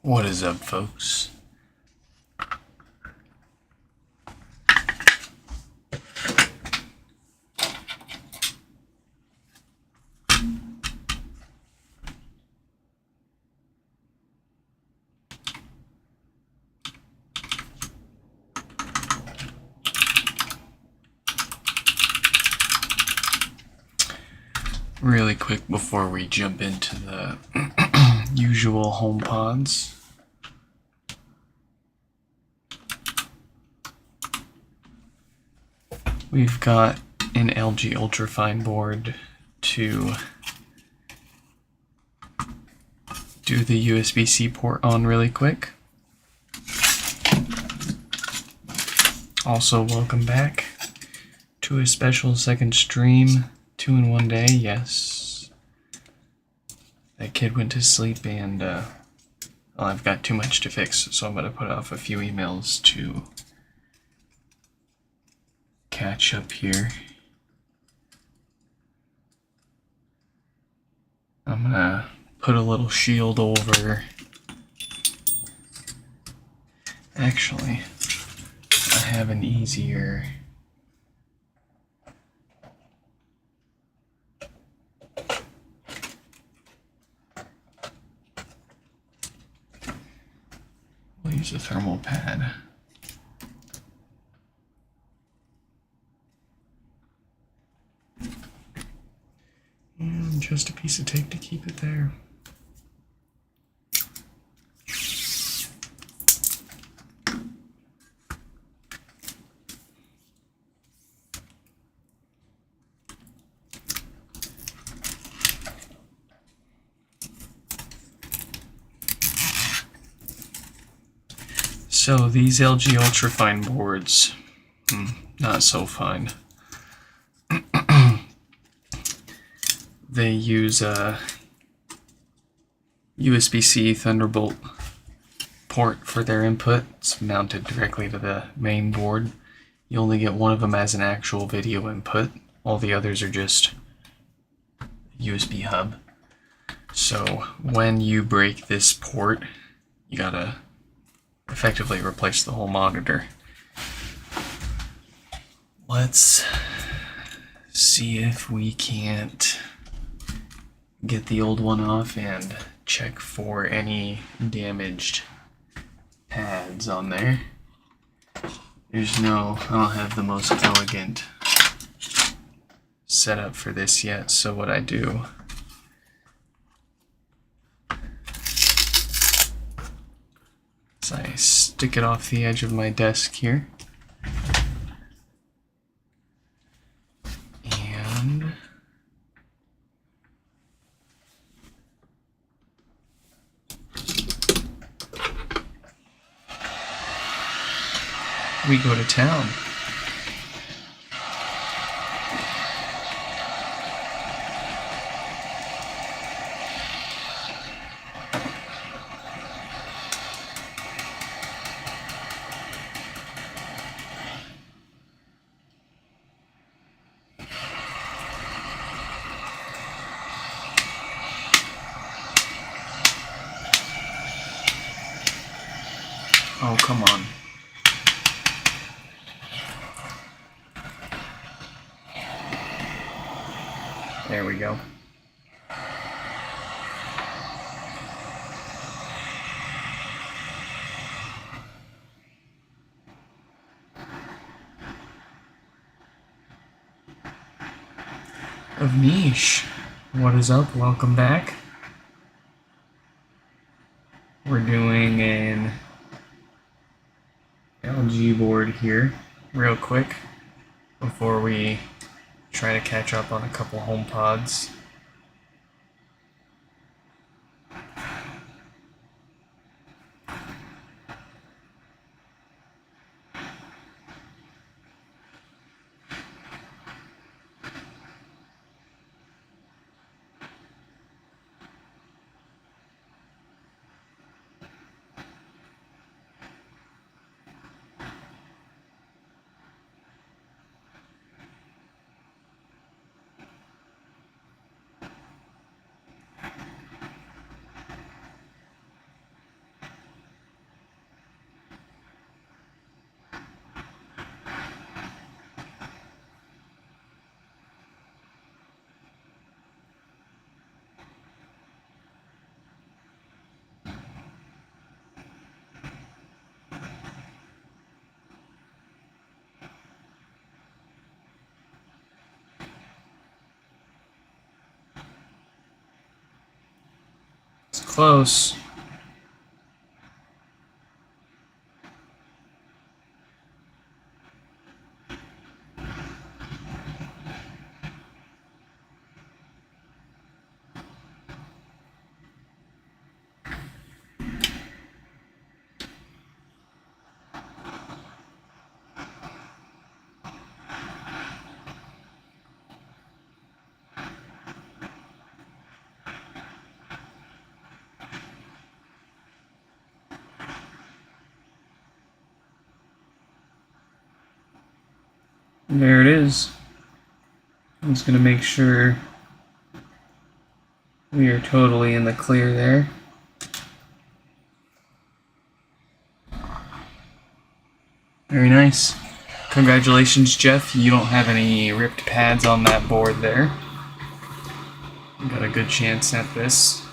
What is up, folks? Really quick before we jump into the usual HomePods. We've got an LG Ultrafine board to do the USB-C port on really quick. Also, welcome back to a special second stream. 2 in 1 day, yes. That kid went to sleep and well, I've got too much to fix, so I'm going to put off a few emails to catch up here. I'm going to put a little shield over. Actually, I have an easier... We'll use a thermal pad. And just a piece of tape to keep it there. So these LG Ultrafine boards, not so fine. They use a USB-C Thunderbolt port for their input. It's mounted directly to the main board. You only get one of them as an actual video input. All the others are just USB hub. So when you break this port, you gotta effectively replace the whole monitor. Let's see if we can't get the old one off and check for any damaged pads on there. I don't have the most elegant setup for this yet, so what I do is I stick it off the edge of my desk here. And we go to town. Oh, come on. There we go. Avnish, what is up? Welcome back. We're doing an LG board here, real quick, before we try to catch up on a couple HomePods. close. There it is. I'm just going to make sure we are totally in the clear there. Very nice. Congratulations, Jeff. You don't have any ripped pads on that board there. You got a good chance at this.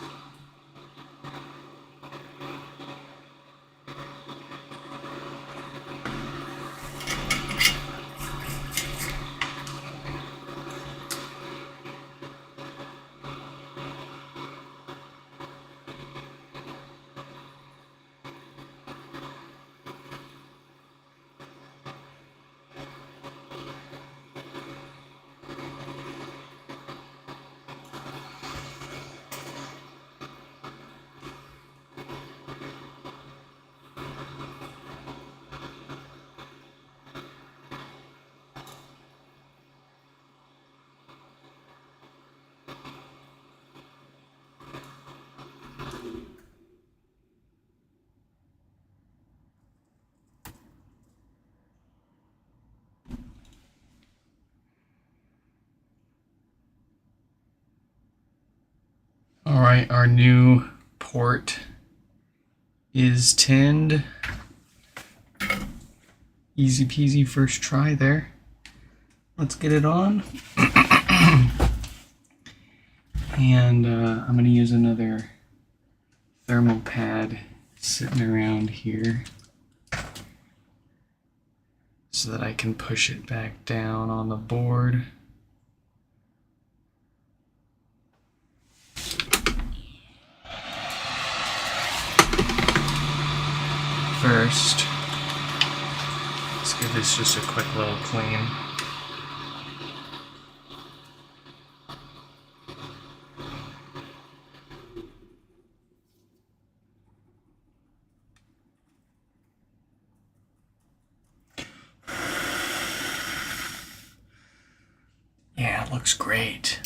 All right, our new port is tinned. Easy peasy first try there. Let's get it on. And I'm going to use another thermal pad sitting around here so that I can push it back down on the board. First, let's give this just a quick little clean. Yeah, it looks great.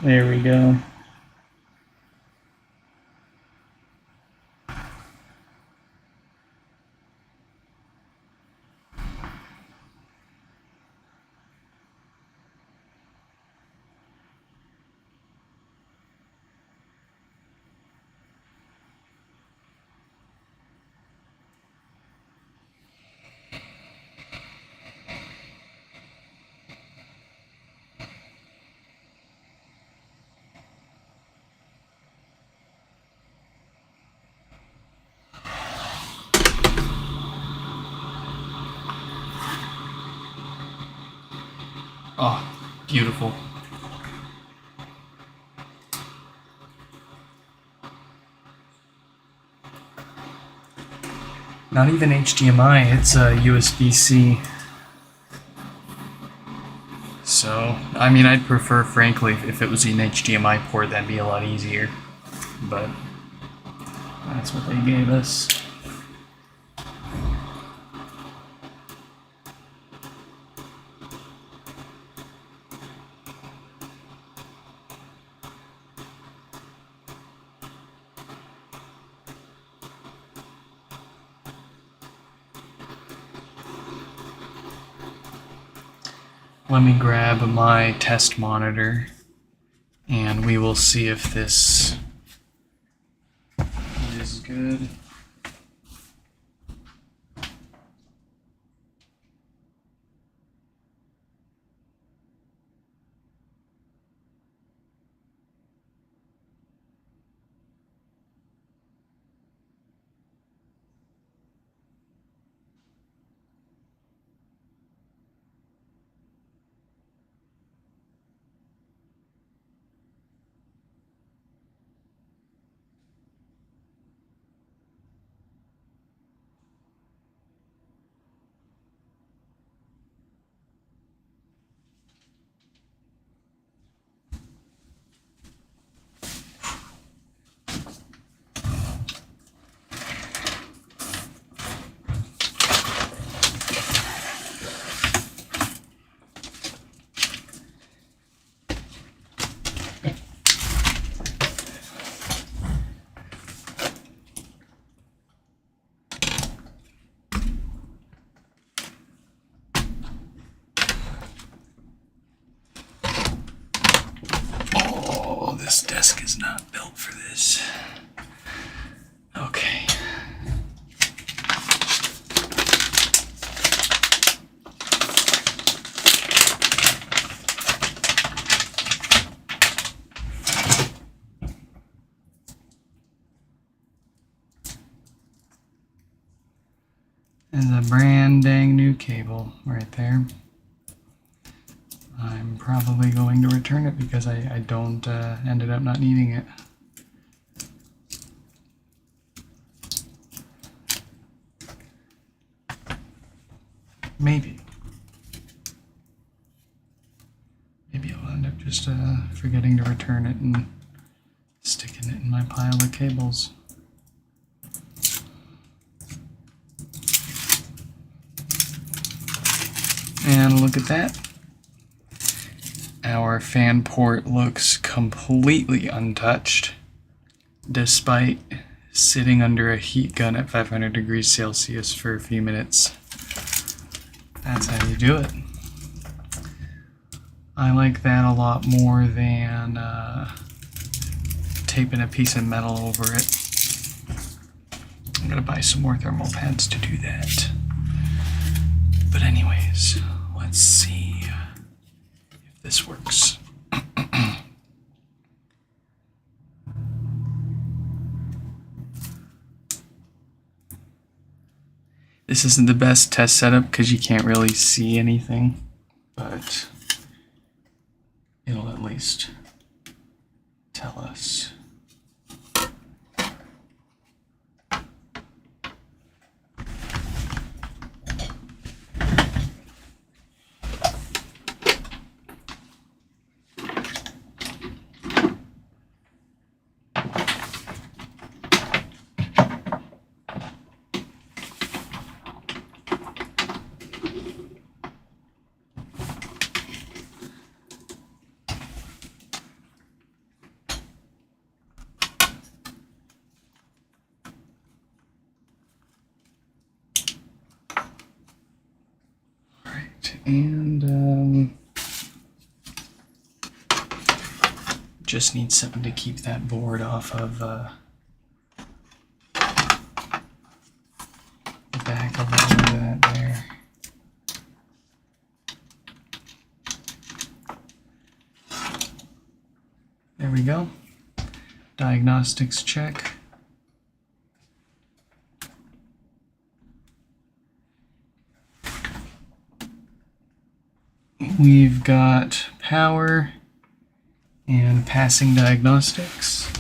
There we go. Oh, beautiful. Not even HDMI, it's a USB-C. So, I mean, I'd prefer, frankly, if it was an HDMI port, that'd be a lot easier. But that's what they gave us. Let me grab my test monitor and we will see if this is good. This desk is not built for this. Okay. And a brand dang new cable right there. I'm probably going to return it because I don't ended up not needing it. Maybe I'll end up just forgetting to return it and sticking it in my pile of cables. And look at that. Our fan port looks completely untouched, despite sitting under a heat gun at 500 degrees Celsius for a few minutes. That's how you do it. I like that a lot more than taping a piece of metal over it. I'm gonna buy some more thermal pads to do that. But anyways, let's see if this works. This isn't the best test setup because you can't really see anything, but it'll at least tell us. And just need something to keep that board off of the back of that there. There we go. Diagnostics check. we've got power and passing diagnostics.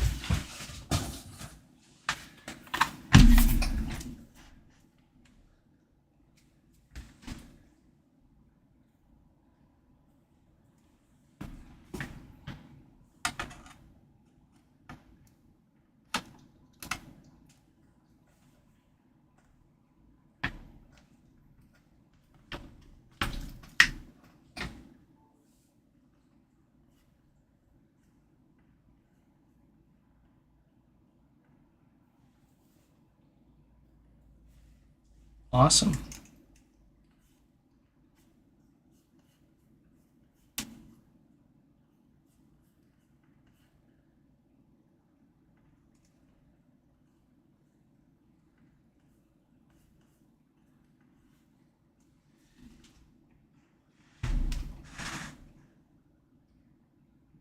Awesome.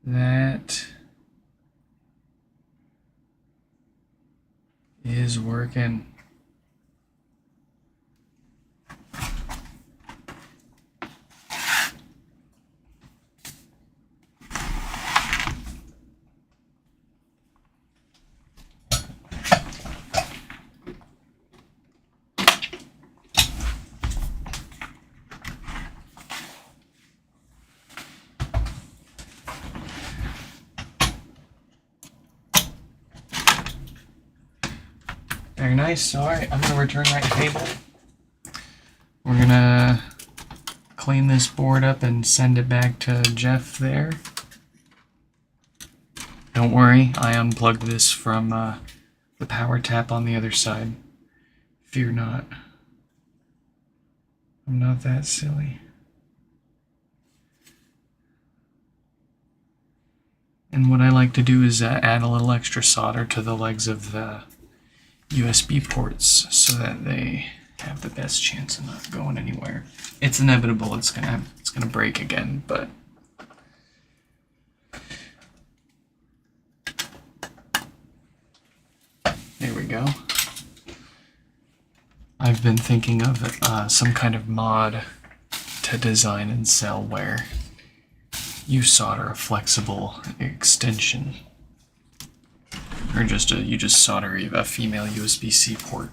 That is working. Very nice. Alright, I'm going to return that cable. We're going to clean this board up and send it back to Jeff there. Don't worry, I unplugged this from the power tap on the other side. Fear not. I'm not that silly. And what I like to do is add a little extra solder to the legs of the USB ports so that they have the best chance of not going anywhere. It's inevitable it's gonna break again, but there we go. I've been thinking of some kind of mod to design and sell where you solder a flexible extension. Or you just solder a female USB-C port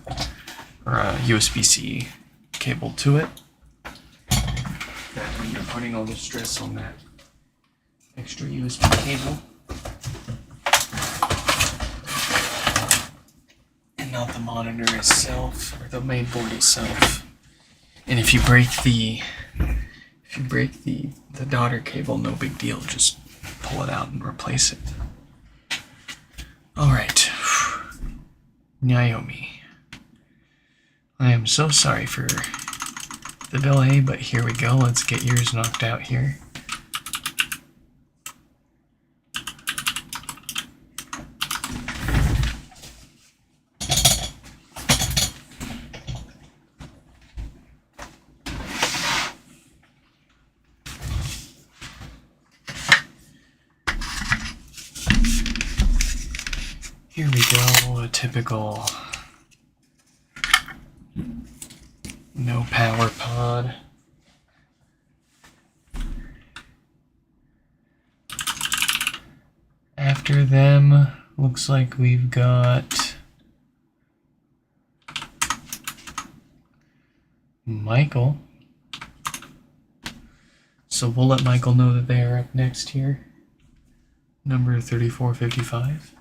or a USB-C cable to it. That way you're putting all the stress on that extra USB cable and not the monitor itself or the main board itself. And if you break the daughter cable, no big deal. Just pull it out and replace it. Alright, Naomi, I am so sorry for the delay, but here we go. Let's get yours knocked out here. Here we go, a typical no power pod. After them, looks like we've got Michael. So we'll let Michael know that they are up next here. Number 3455.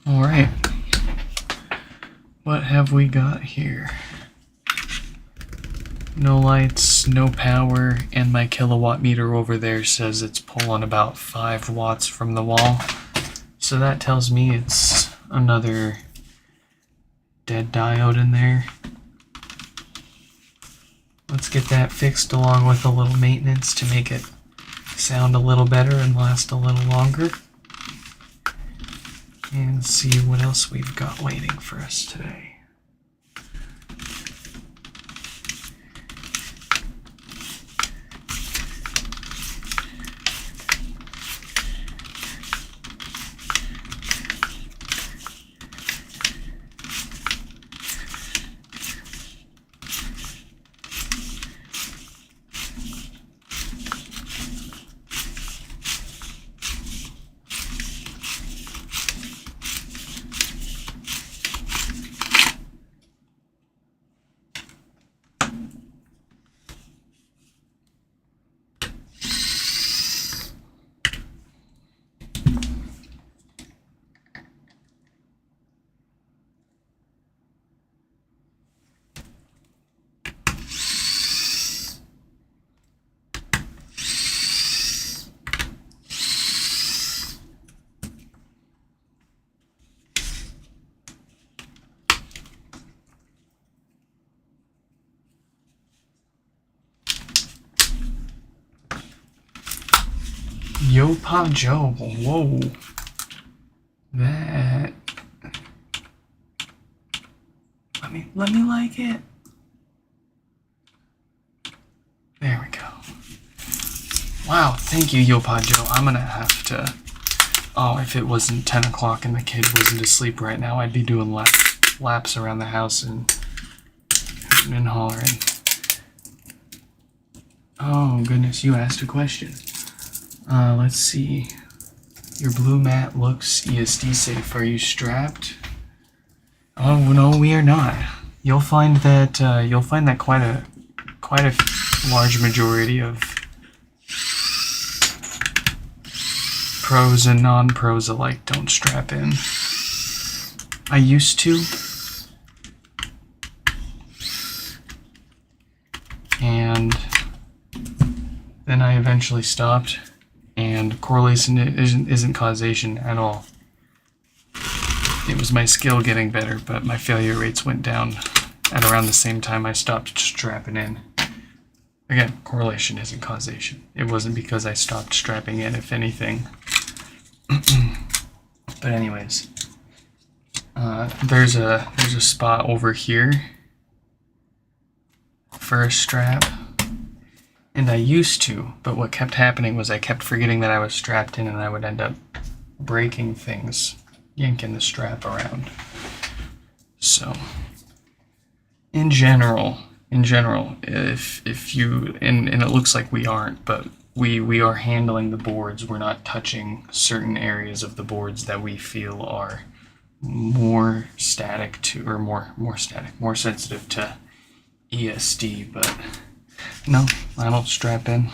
Alright, what have we got here? No lights, no power, and my kilowatt meter over there says it's pulling about 5 watts from the wall. So that tells me it's another dead diode in there. Let's get that fixed along with a little maintenance to make it sound a little better and last a little longer. And see what else we've got waiting for us today. Yo Pa Joe, whoa. That. Let me like it. There we go. Wow, thank you, Yo Pa Joe. I'm gonna have to. Oh, if it wasn't 10 o'clock and the kid wasn't asleep right now, I'd be doing laps around the house and hooting and hollering. Oh, goodness, you asked a question. Let's see. Your blue mat looks ESD safe. Are you strapped? Oh no, we are not. You'll find that quite a large majority of pros and non-pros alike don't strap in. I used to, and then I eventually stopped. And correlation isn't causation at all. It was my skill getting better, but my failure rates went down at around the same time I stopped strapping in. Again, correlation isn't causation. It wasn't because I stopped strapping in, if anything. But anyways, there's a spot over here for a strap. And I used to, but what kept happening was I kept forgetting that I was strapped in and I would end up breaking things, yanking the strap around. So, in general, if you, and it looks like we aren't, but we are handling the boards, we're not touching certain areas of the boards that we feel are more static to, or more sensitive to ESD, but no, I don't strap in.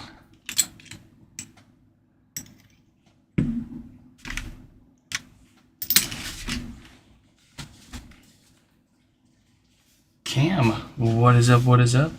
Cam, what is up, what is up?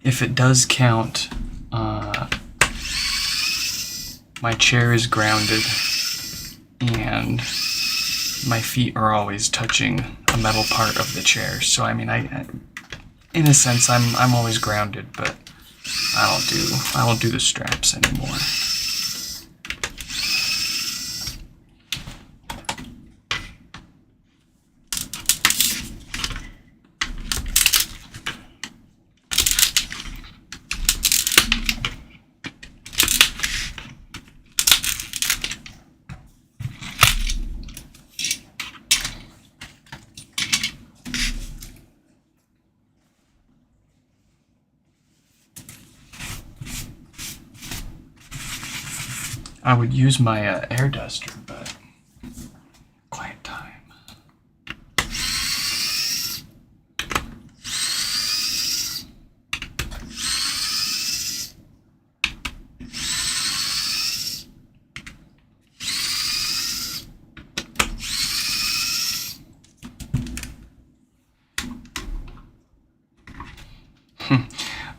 If it does count, my chair is grounded and my feet are always touching a metal part of the chair. So I mean, I in a sense, I'm always grounded, but I don't do the straps anymore. I would use my air duster, but quiet time.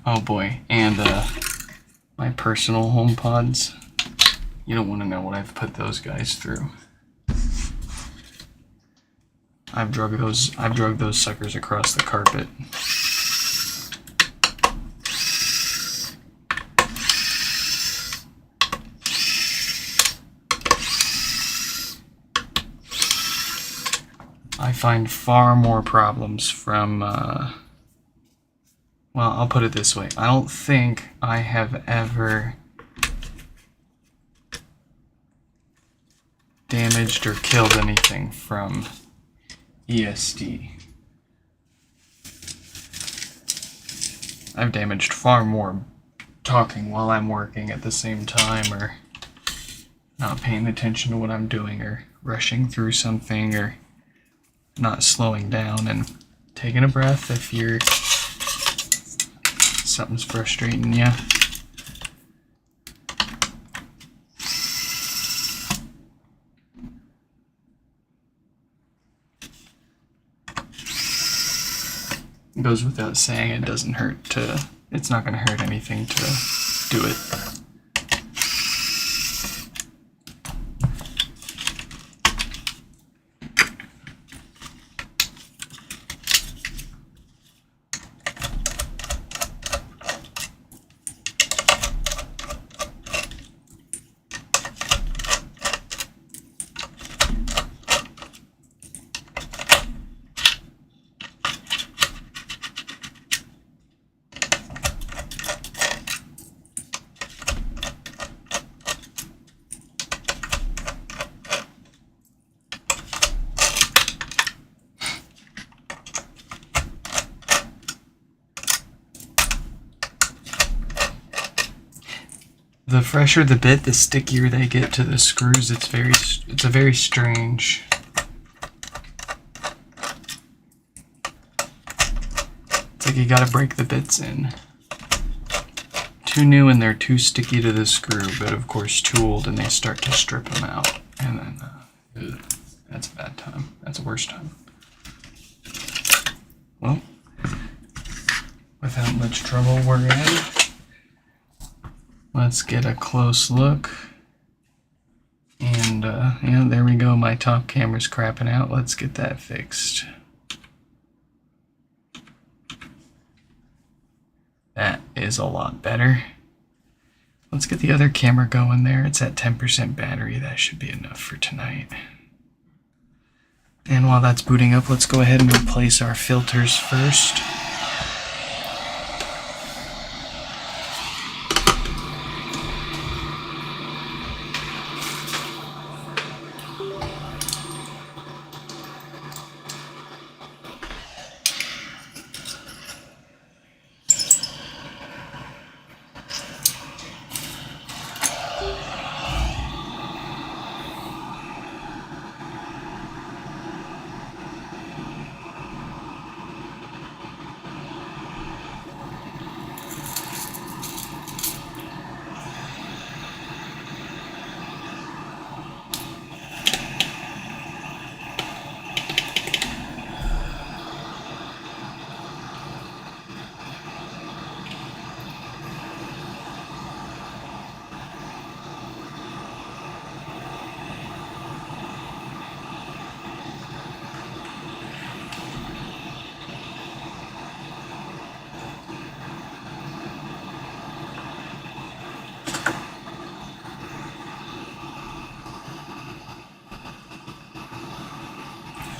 Oh boy, and My personal HomePods. You don't want to know what I've put those guys through. I've drug those suckers across the carpet. I find far more problems from, well, I'll put it this way. I don't think I have ever damaged or killed anything from ESD. I've damaged far more talking while I'm working at the same time, or not paying attention to what I'm doing, or rushing through something, or not slowing down and taking a breath if something's frustrating you. It goes without saying, it's not going to hurt anything to do it. The fresher the bit, the stickier they get to the screws. It's a very strange. It's like you gotta break the bits in. Too new and they're too sticky to the screw, but of course too old and they start to strip them out. And then, that's a bad time. That's a worse time. Well, without much trouble, we're in. Let's get a close look. And yeah, there we go. My top camera's crapping out. Let's get that fixed. That is a lot better. Let's get the other camera going there. It's at 10% battery. That should be enough for tonight. And while that's booting up, let's go ahead and replace our filters first.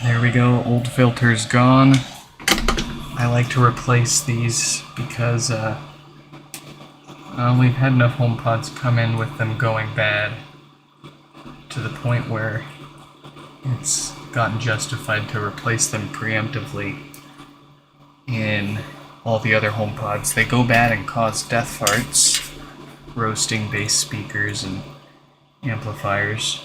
There we go, old filter's gone. I like to replace these because we've had enough HomePods come in with them going bad to the point where it's gotten justified to replace them preemptively in all the other HomePods. They go bad and cause death farts, roasting bass speakers and amplifiers.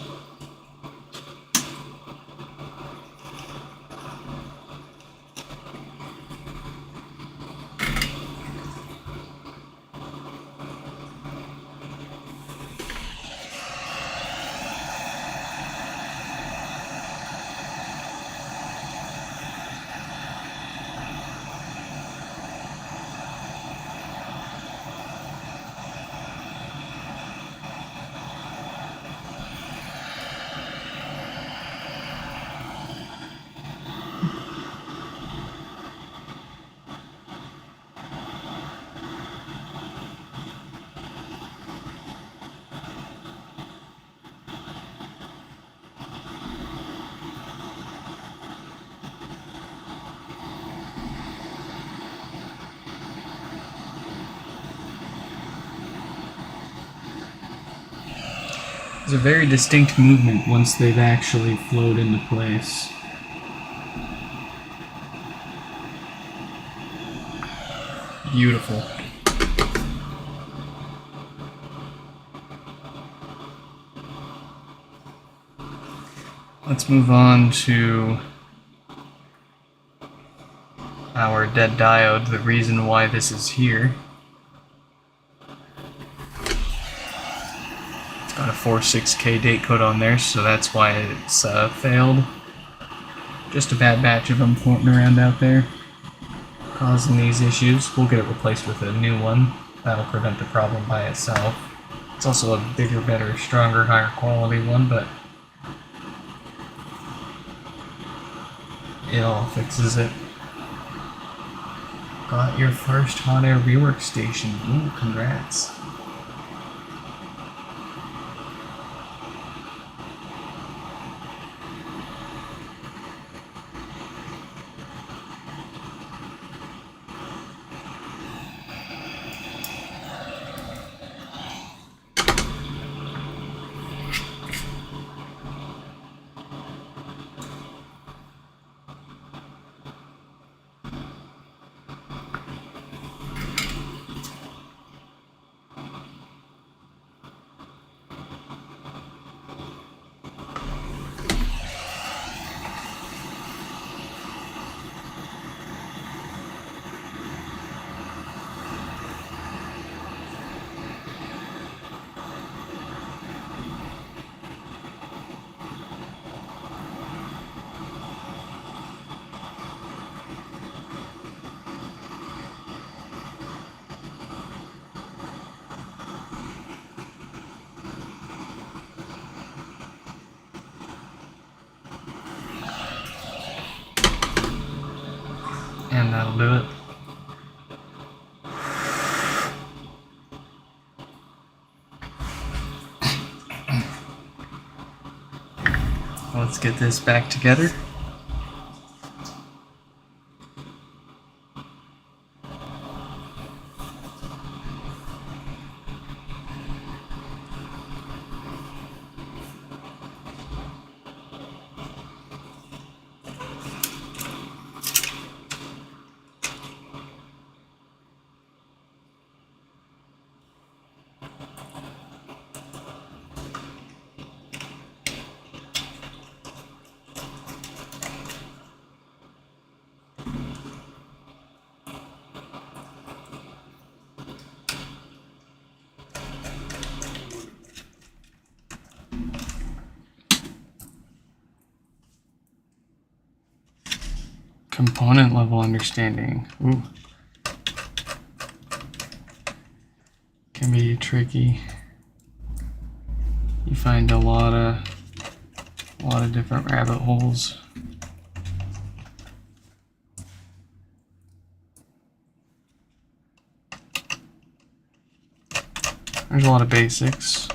There's a very distinct movement once they've actually flowed into place. Beautiful. Let's move on to our dead diode, the reason why this is here. It's got a 46K date code on there, so that's why it's failed. Just a bad batch of them floating around out there, causing these issues. We'll get it replaced with a new one. That'll prevent the problem by itself. It's also a bigger, better, stronger, higher quality one, but it all fixes it. Got your first hot air rework station. Ooh, congrats. And that'll do it. Let's get this back together. Component level understanding. Ooh. Can be tricky. You find a lot of different rabbit holes. There's a lot of basics.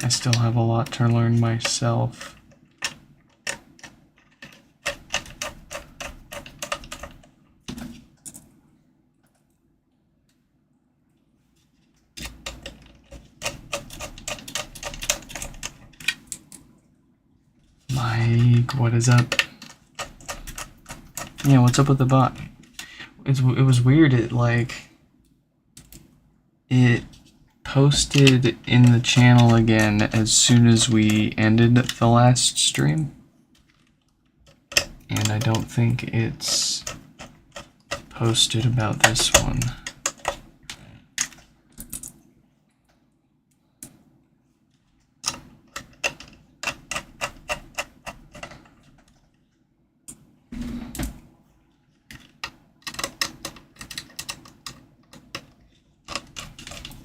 I still have a lot to learn myself. Mike, what is up? Yeah, what's up with the bot? It was weird. It posted in the channel again as soon as we ended the last stream, and I don't think it's posted about this one.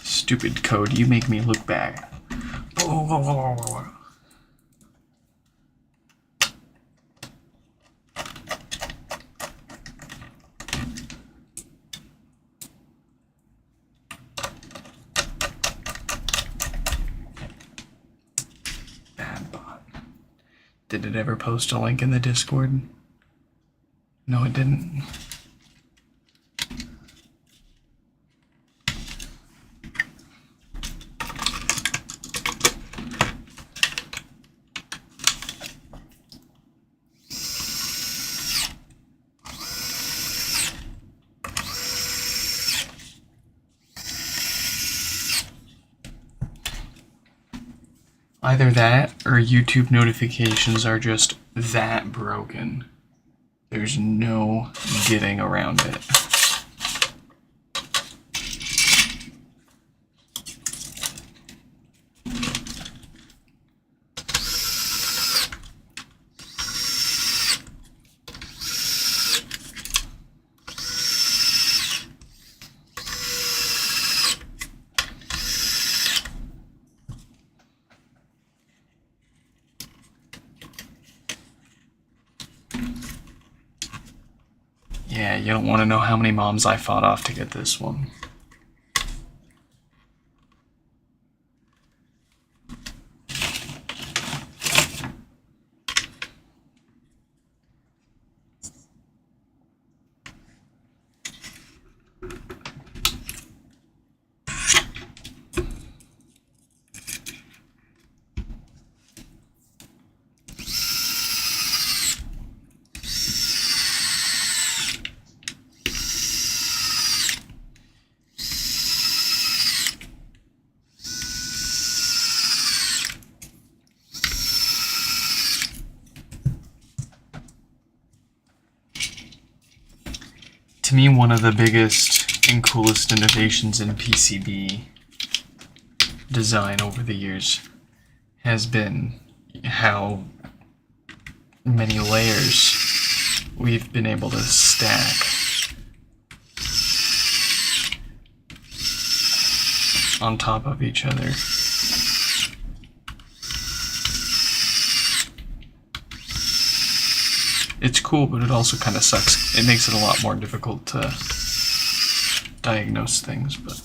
Stupid code, you make me look bad. Bad bot. Did it ever post a link in the Discord? No, it didn't. Either that or YouTube notifications are just that broken. There's no getting around it. Yeah, you don't want to know how many moms I fought off to get this one. To me, one of the biggest and coolest innovations in PCB design over the years has been how many layers we've been able to stack on top of each other. It's cool, but it also kind of sucks. It makes it a lot more difficult to diagnose things, but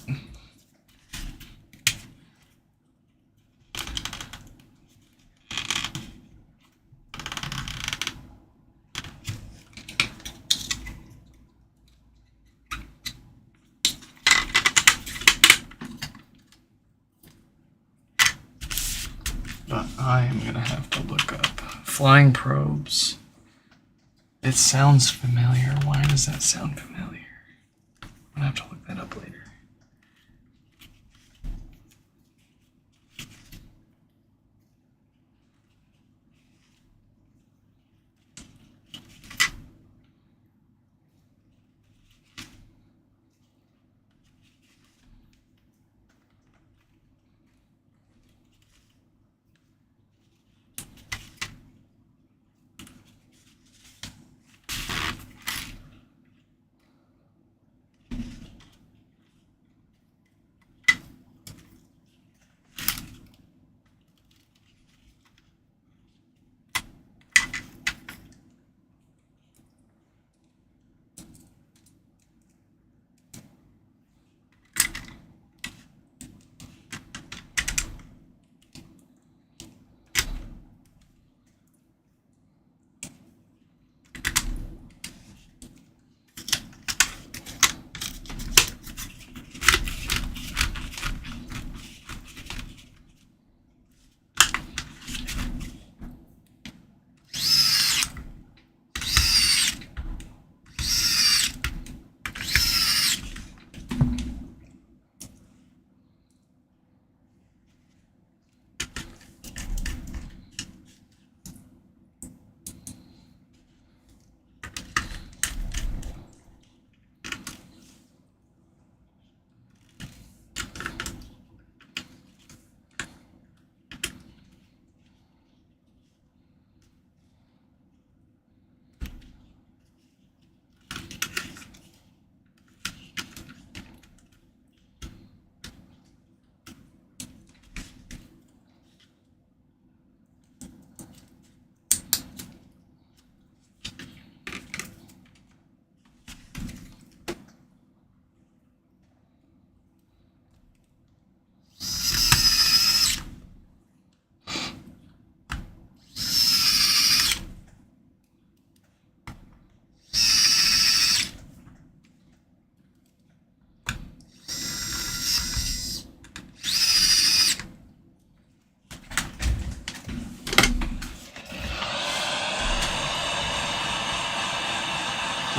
I am gonna have to look up flying probes. It sounds familiar. Why does that sound familiar? I'm gonna have to look that up later.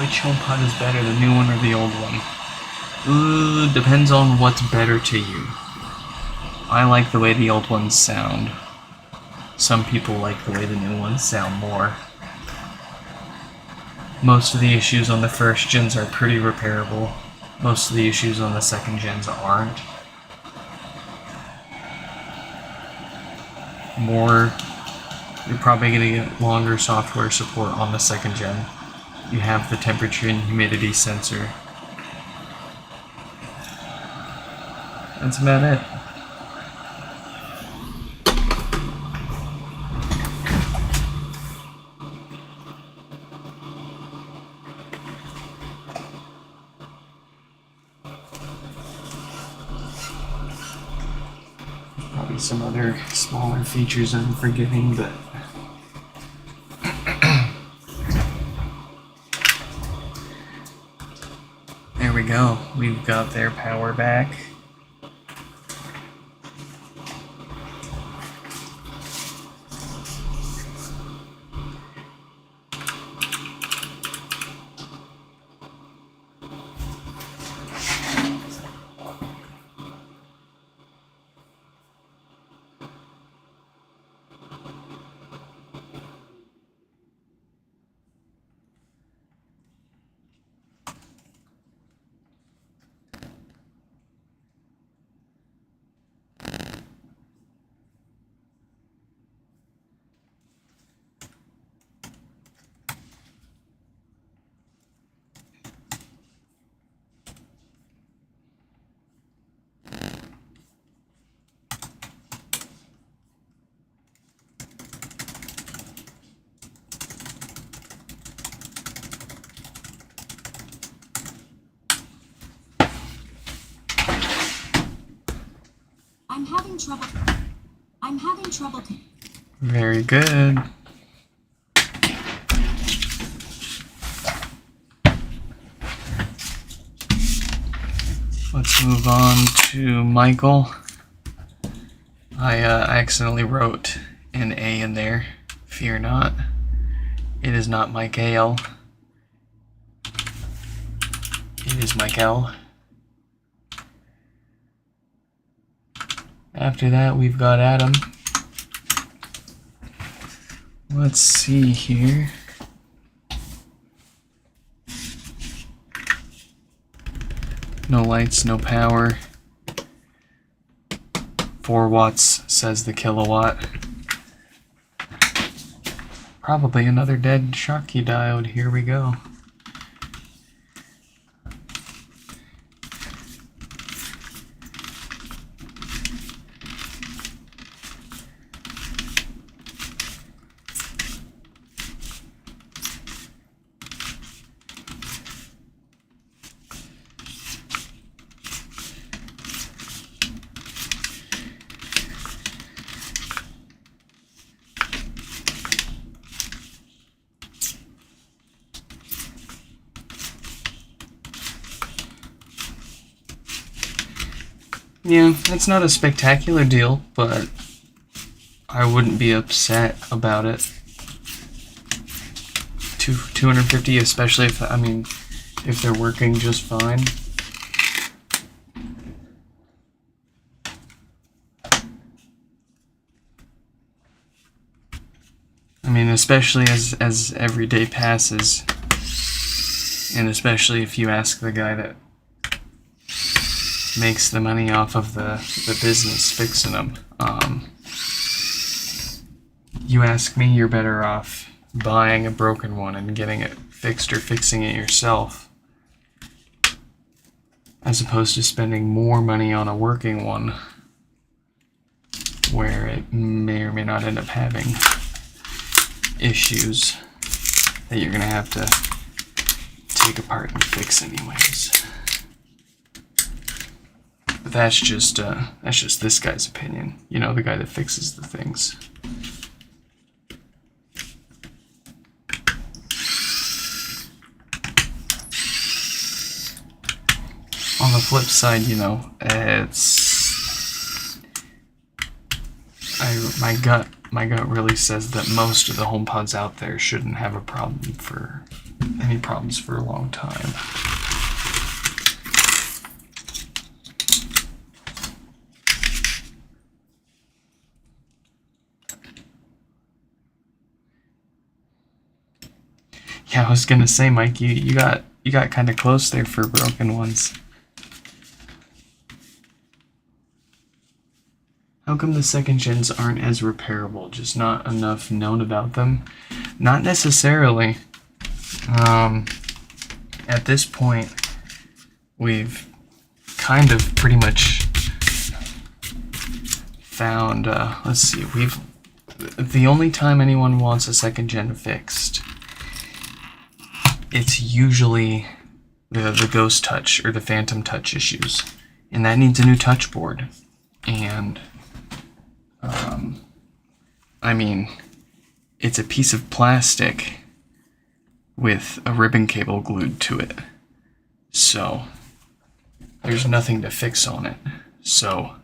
Which HomePod is better, the new one or the old one? Ooh, depends on what's better to you. I like the way the old ones sound. Some people like the way the new ones sound more. Most of the issues on the first gens are pretty repairable. Most of the issues on the second gens aren't. You're probably going to get longer software support on the second gen. You have the temperature and humidity sensor. That's about it. Probably some other smaller features I'm forgetting, but there we go. We've got their power back. I'm having trouble. Very good. Let's move on to Michael. I accidentally wrote an A in there. Fear not. It is not Michael. It is Michael. After that, we've got Adam. Let's see here. No lights, no power. 4 watts says the kilowatt. Probably another dead Schottky diode. Here we go. Yeah, it's not a spectacular deal, but I wouldn't be upset about it. 250, especially if they're working just fine. I mean, especially as every day passes, and especially if you ask the guy that makes the money off of the business fixing them. You ask me, you're better off buying a broken one and getting it fixed or fixing it yourself, as opposed to spending more money on a working one where it may or may not end up having issues that you're gonna have to take apart and fix anyways. But that's just this guy's opinion. You know, the guy that fixes the things. On the flip side, you know, my gut really says that most of the HomePods out there shouldn't have a problem for any problems for a long time. Yeah, I was gonna say, Mike, you got kind of close there for broken ones. How come the second gens aren't as repairable? Just not enough known about them? Not necessarily. At this point, we've kind of pretty much found, let's see, the only time anyone wants a second gen fixed, it's usually the Ghost Touch or the Phantom Touch issues, and that needs a new touch board. And I mean, it's a piece of plastic with a ribbon cable glued to it, so there's nothing to fix on it. So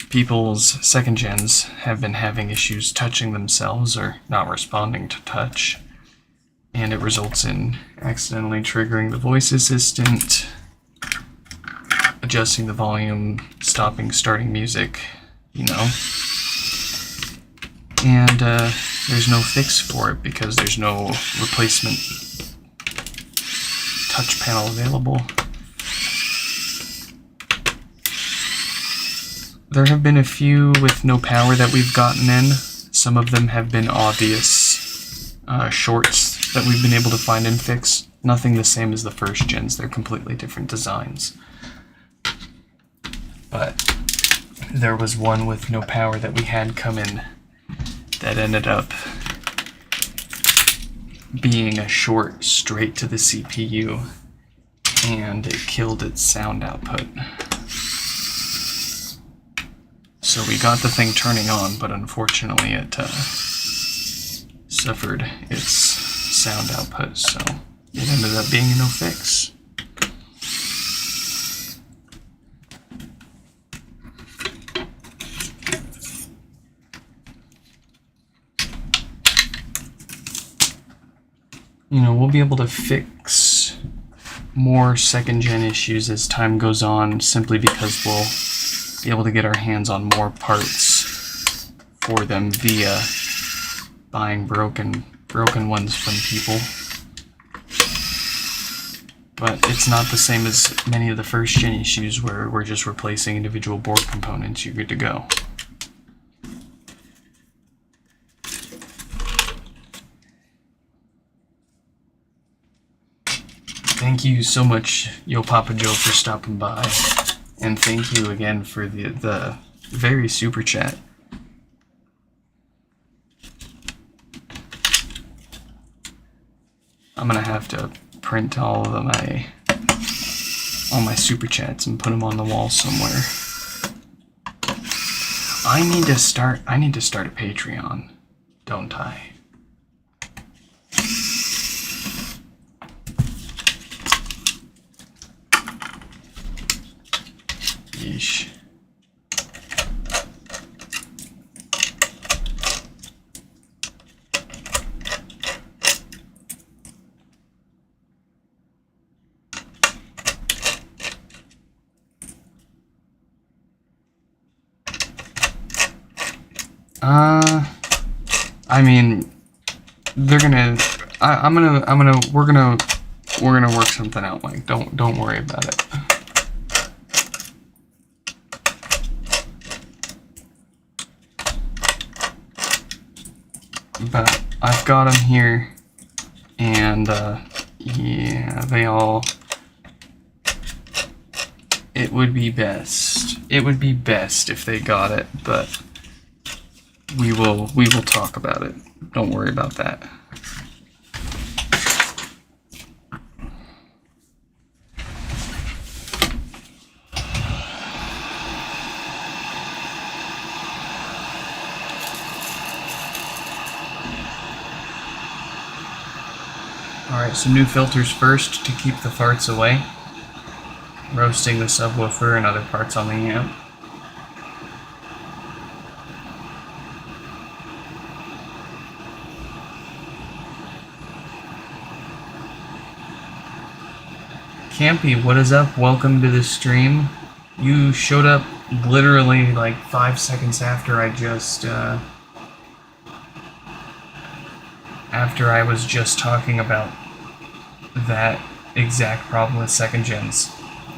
people's second gens have been having issues touching themselves or not responding to touch, and it results in accidentally triggering the voice assistant, adjusting the volume, stopping, starting music, you know. And there's no fix for it because there's no replacement touch panel available. There have been a few with no power that we've gotten in. Some of them have been obvious shorts that we've been able to find and fix. Nothing the same as the first gens. They're completely different designs. But there was one with no power that we had come in that ended up being a short straight to the CPU, and it killed its sound output. So we got the thing turning on, but unfortunately it suffered its sound output, so it ended up being a no fix. You know, we'll be able to fix more second gen issues as time goes on, simply because we'll be able to get our hands on more parts for them via buying broken ones from people. But it's not the same as many of the first gen issues where we're just replacing individual board components. You're good to go. Thank you so much, Yo Papa Joe, for stopping by. And thank you again for the very super chat. I'm gonna have to print all of my super chats and put them on the wall somewhere. I need to start a Patreon, don't I? Yeesh. I mean, they're gonna. We're gonna work something out, Mike. Don't worry about it. But I've got them here, and yeah, they all. It would be best. It would be best if they got it, but we will talk about it. Don't worry about that. Alright, so new filters first to keep the farts away. Roasting the subwoofer and other parts on the amp. Campy, what is up? Welcome to the stream. You showed up literally like 5 seconds after I was just talking about that exact problem with second gens.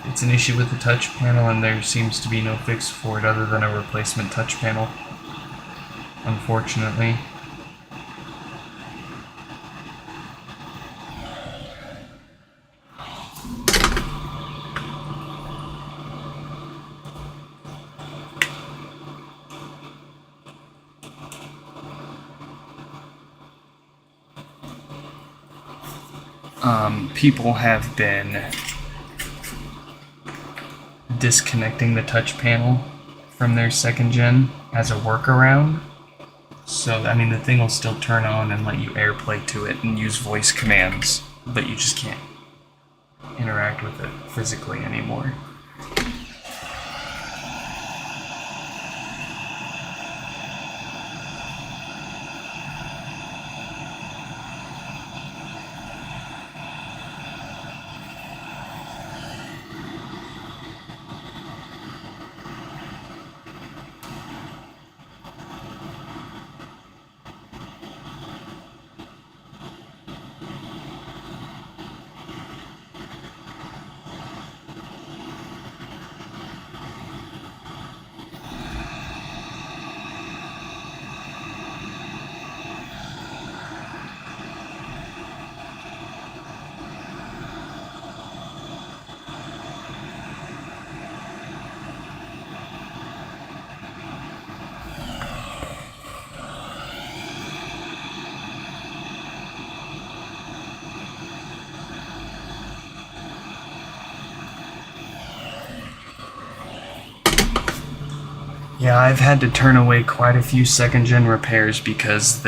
It's an issue with the touch panel, and there seems to be no fix for it other than a replacement touch panel, unfortunately. People have been disconnecting the touch panel from their second gen as a workaround. So, I mean, the thing will still turn on and let you AirPlay to it and use voice commands, but you just can't interact with it physically anymore. Yeah, I've had to turn away quite a few second gen repairs because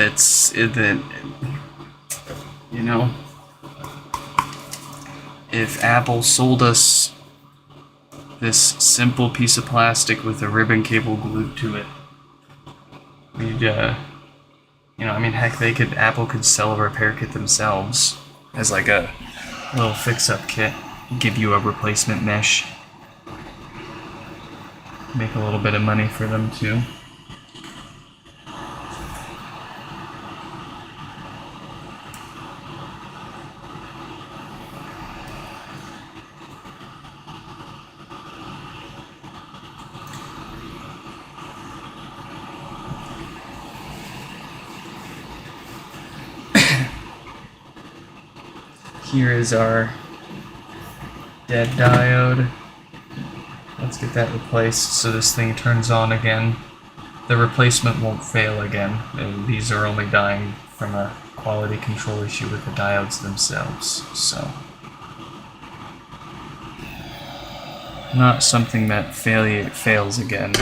if Apple sold us this simple piece of plastic with a ribbon cable glued to it, we'd, heck, Apple could sell a repair kit themselves as like a little fix-up kit, give you a replacement mesh. Make a little bit of money for them too. Here is our dead diode. Let's get that replaced so this thing turns on again. The replacement won't fail again, and these are only dying from a quality control issue with the diodes themselves, so not something that fails again.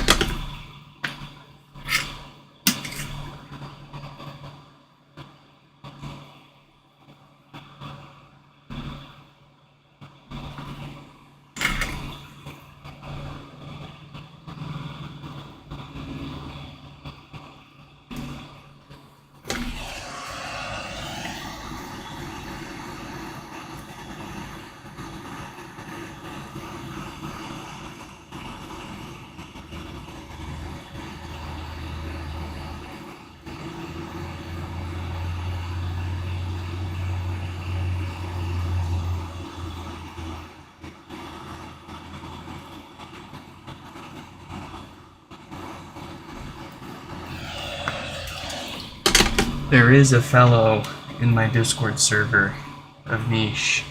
There is a fellow in my Discord server of Niche.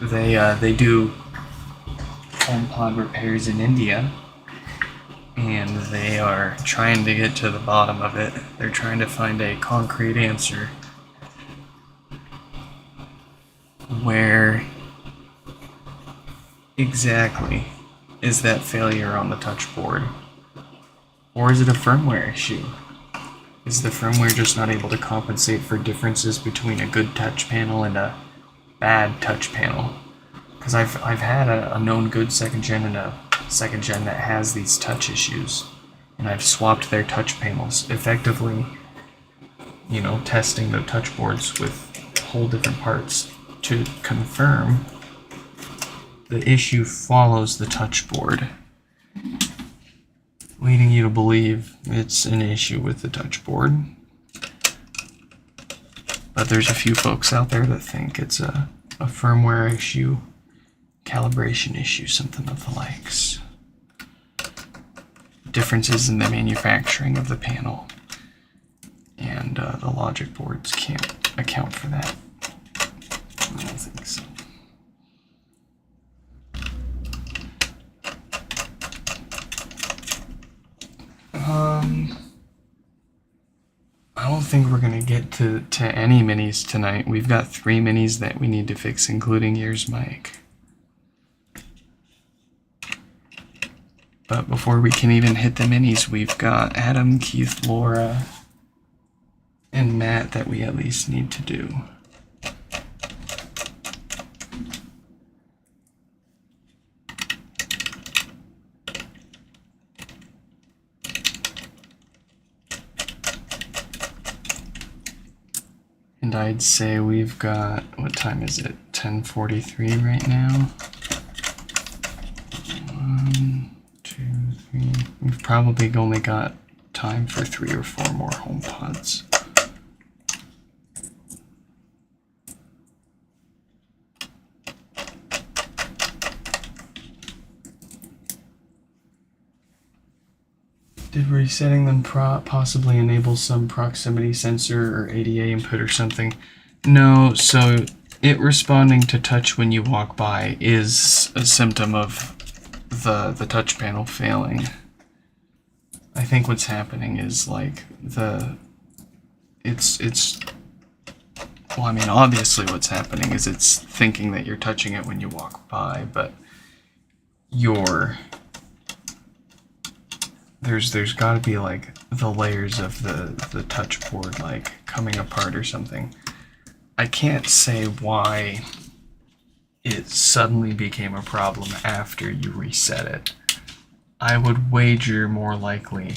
They do HomePod repairs in India, and they are trying to get to the bottom of it. They're trying to find a concrete answer. Where exactly is that failure on the touch board? Or is it a firmware issue? Is the firmware just not able to compensate for differences between a good touch panel and a bad touch panel? Because I've had a known good second gen and a second gen that has these touch issues, and I've swapped their touch panels, effectively, testing the touch boards with whole different parts to confirm, the issue follows the touch board, leading you to believe it's an issue with the touch board. But there's a few folks out there that think it's a firmware issue, calibration issue, something of the likes. Differences in the manufacturing of the panel, and the logic boards can't account for that. I don't think so. I don't think we're gonna get to any minis tonight. We've got 3 minis that we need to fix, including yours, Mike. But before we can even hit the minis, we've got Adam, Keith, Laura, and Matt that we at least need to do. And I'd say we've got, what time is it? 10:43 right now. 1, 2, 3. We've probably only got time for 3 or 4 more HomePods. Did resetting them possibly enable some proximity sensor or ADA input or something? No, so it responding to touch when you walk by is a symptom of the touch panel failing. I think what's happening is like well, I mean, obviously what's happening is it's thinking that you're touching it when you walk by, but there's got to be like the layers of the touch board like coming apart or something. I can't say why it suddenly became a problem after you reset it. I would wager more likely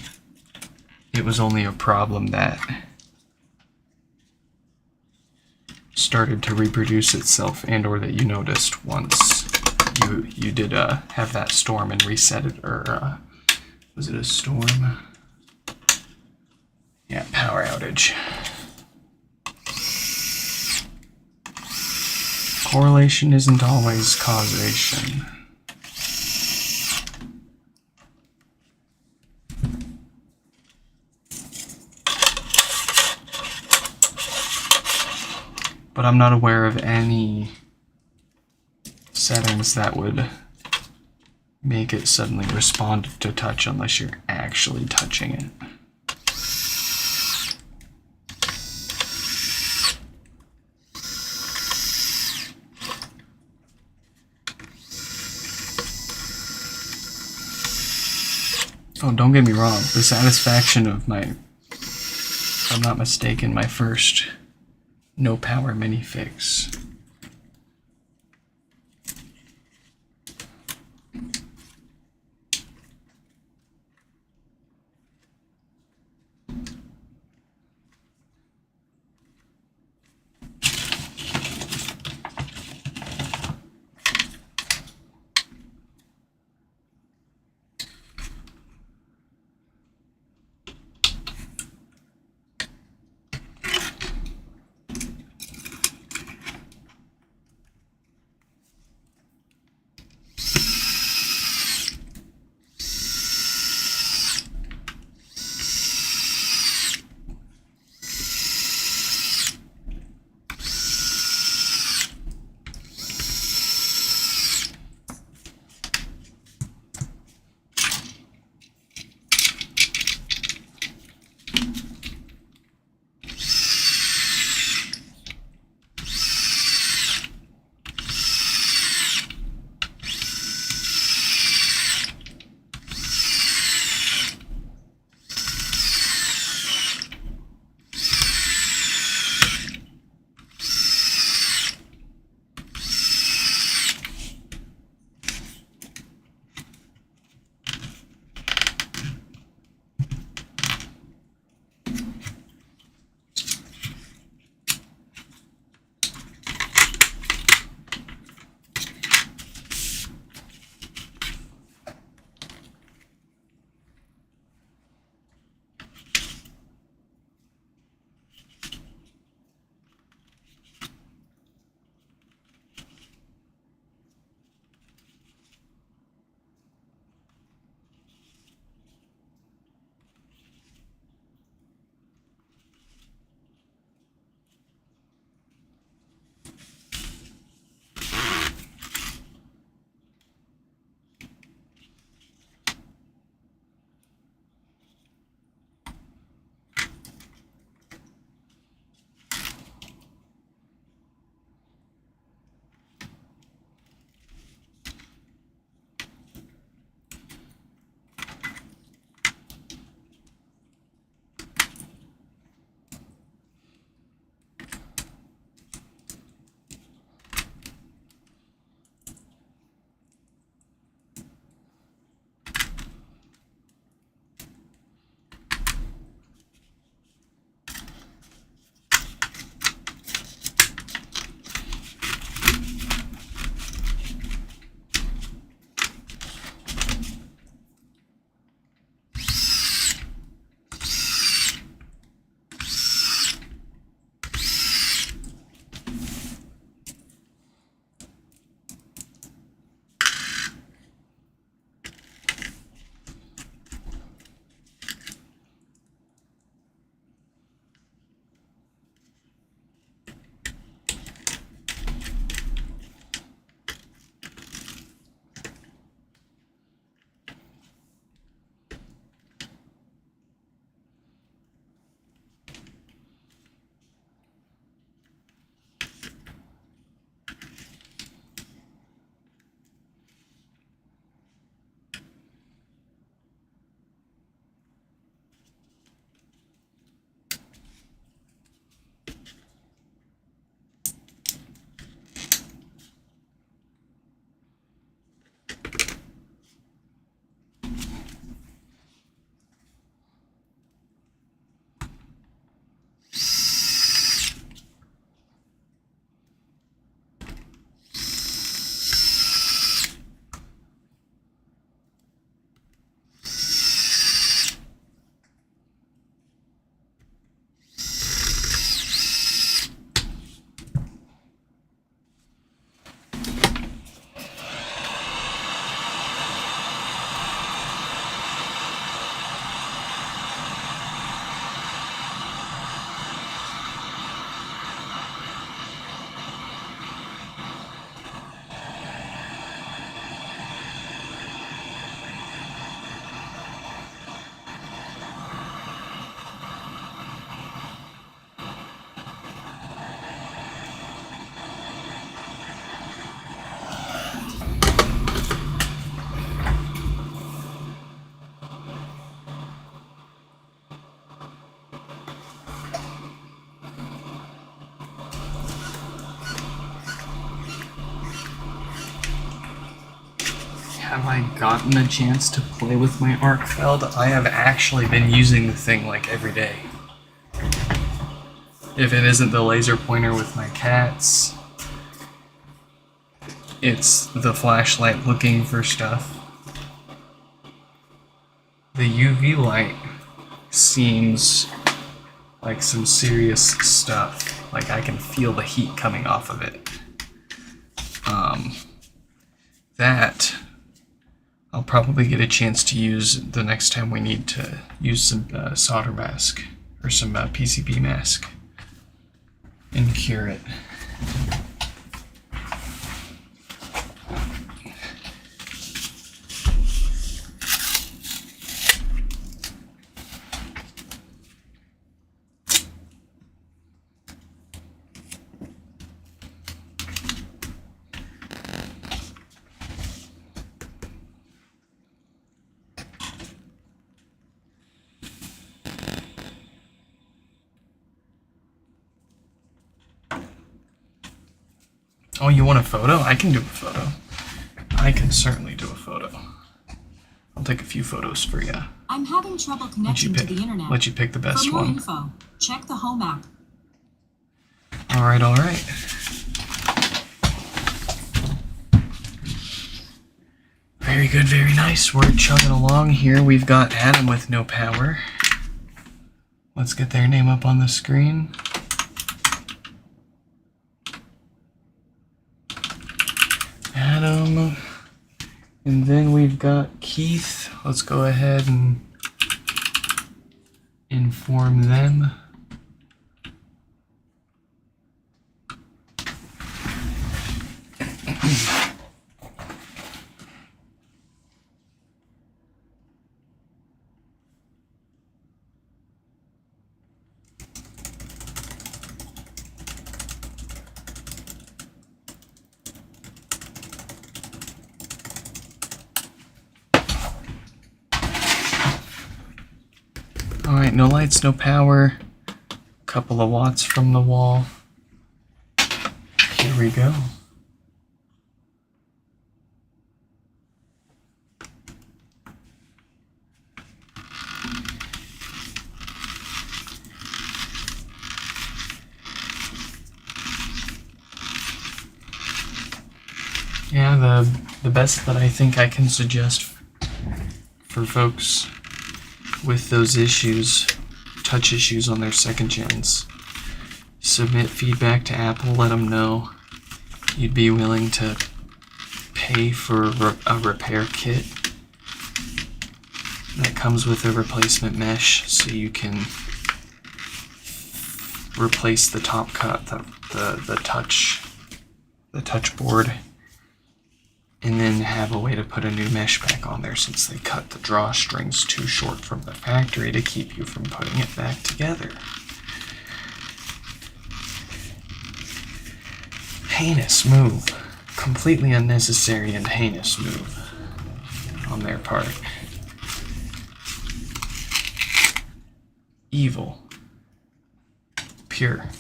it was only a problem that started to reproduce itself, and or that you noticed once you did have that storm and reset it, or was it a storm? Yeah, power outage. Correlation isn't always causation. But I'm not aware of any settings that would make it suddenly respond to touch unless you're actually touching it. Oh, don't get me wrong, the satisfaction of my, if I'm not mistaken, my first no power mini fix. have I gotten a chance to play with my arc feld? I have actually been using the thing like every day. If it isn't the laser pointer with my cats, it's the flashlight looking for stuff. The UV light seems like some serious stuff. Like I can feel the heat coming off of it. That I'll probably get a chance to use the next time we need to use some solder mask or some PCB mask and cure it. Oh, you want a photo? I can do a photo. I can certainly do a photo. I'll take a few photos for you. I'm having trouble connecting to the internet. Let you pick the best For more one. info, check the home app. All right, all right. Very good, very nice. We're chugging along here. We've got Adam with no power. Let's get their name up on the screen. Adam. And then we've got Keith. Let's go ahead and inform them. Alright, no lights, no power. Couple of watts from the wall. Here we go. Yeah, the best that I think I can suggest for folks with those issues, touch issues on their second gens, submit feedback to Apple, let them know you'd be willing to pay for a repair kit that comes with a replacement mesh so you can replace the top cut, the touch board, and then have a way to put a new mesh back on there since they cut the drawstrings too short from the factory to keep you from putting it back together. Heinous move. Completely unnecessary and heinous move on their part. Evil. Pure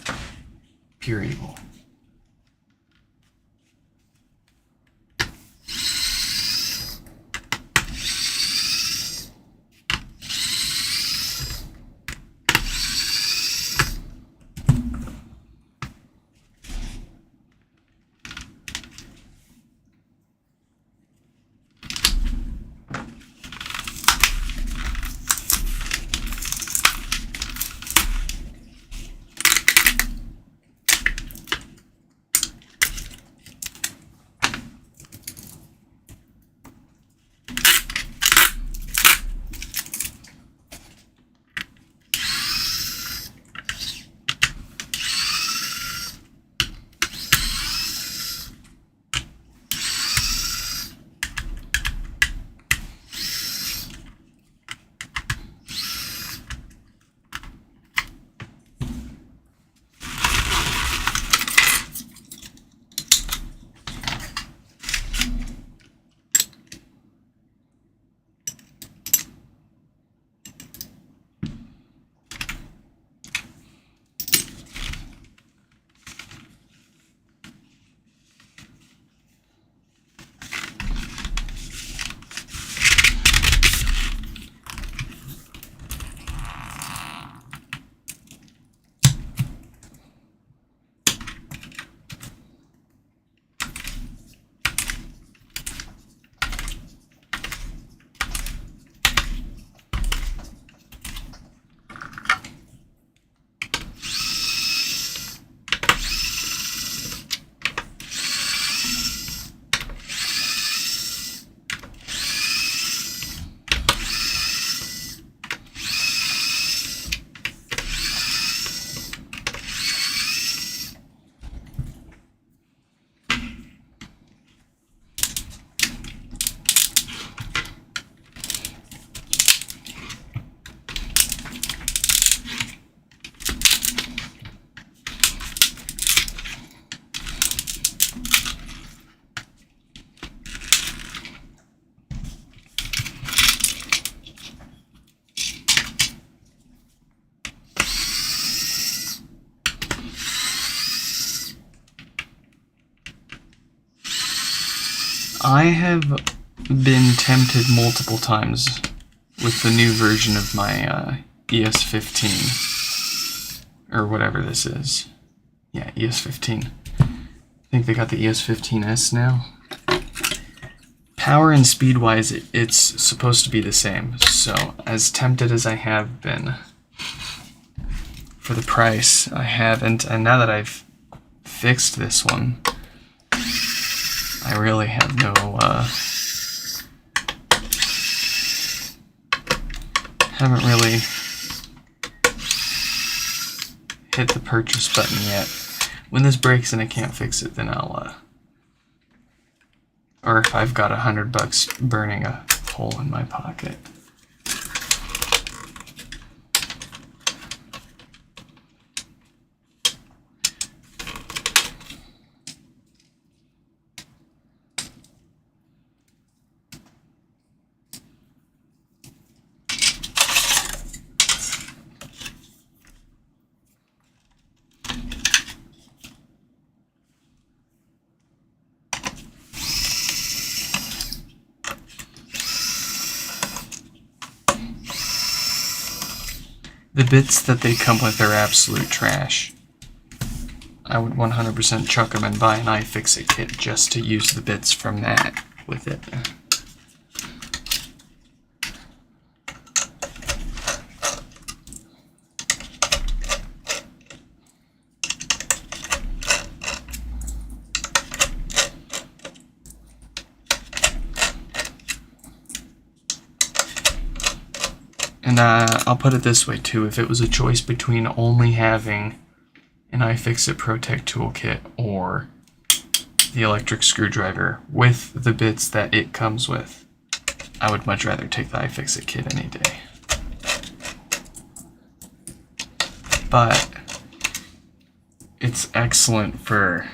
evil. I have been tempted multiple times with the new version of my ES15, or whatever this is. Yeah, ES15. I think they got the ES15S now. Power and speed-wise, it's supposed to be the same, so as tempted as I have been for the price, I haven't, and now that I've fixed this one, I really have no, haven't really hit the purchase button yet. When this breaks and I can't fix it, then I'll, or if I've got $100 burning a hole in my pocket. The bits that they come with are absolute trash. I would 100% chuck them and buy an iFixit kit just to use the bits from that with it. And I'll put it this way too, if it was a choice between only having an iFixit ProTech toolkit or the electric screwdriver with the bits that it comes with, I would much rather take the iFixit kit any day. But it's excellent for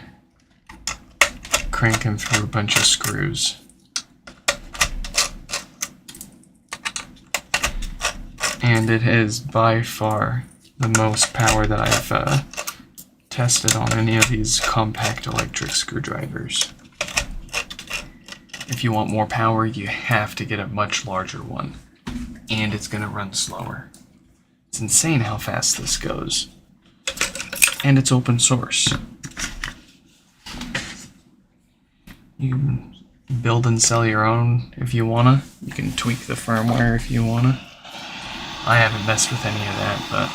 cranking through a bunch of screws. And it is by far the most power that I've tested on any of these compact electric screwdrivers. If you want more power, you have to get a much larger one, and it's going to run slower. It's insane how fast this goes. And it's open source. You can build and sell your own if you wanna. You can tweak the firmware if you wanna. I haven't messed with any of that, but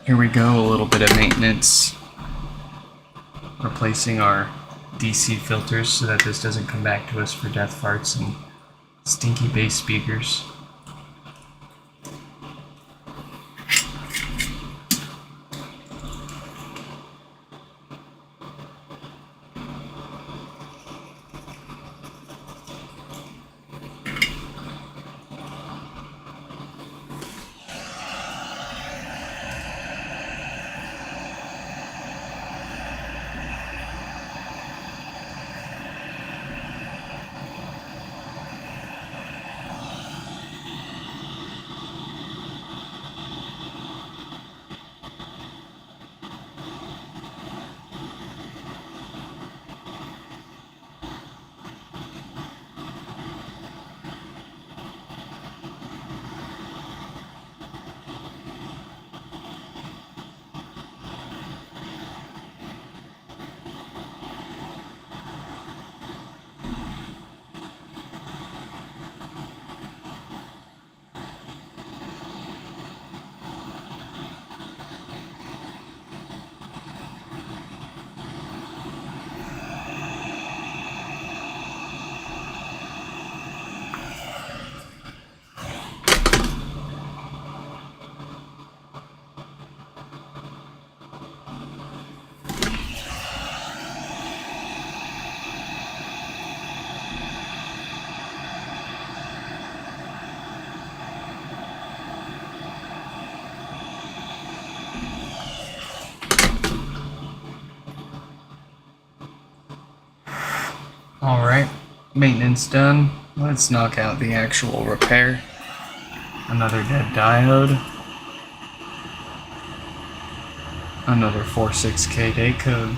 here we go, a little bit of maintenance. Replacing our DC filters so that this doesn't come back to us for death farts and stinky bass speakers. maintenance done. Let's knock out the actual repair. Another dead diode. Another 46K date code.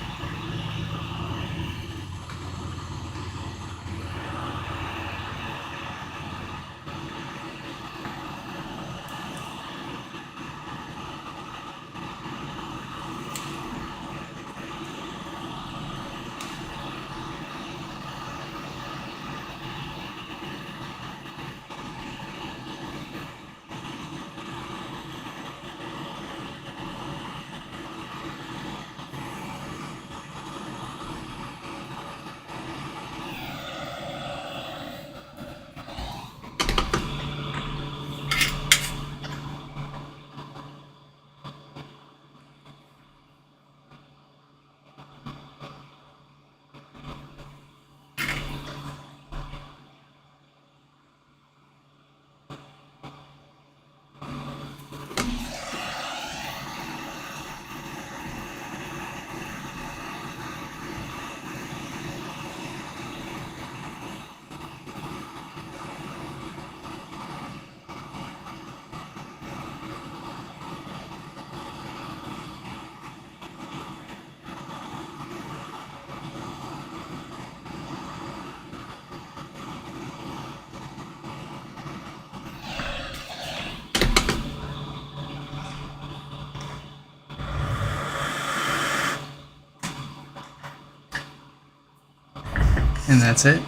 And that's it.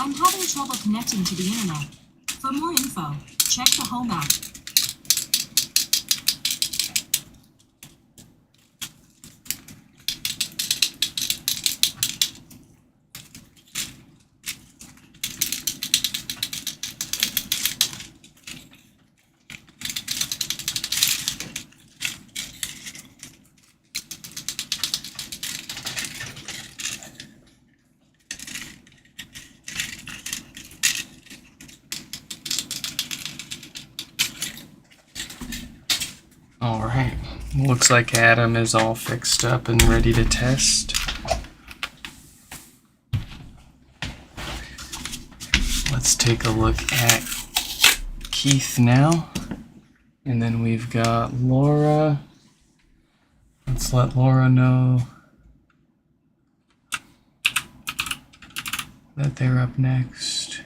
I'm having trouble connecting to the internet. For more info, check the home app. Alright, looks like Adam is all fixed up and ready to test. Let's take a look at Keith now. And then we've got Laura. Let's let Laura know that they're up next.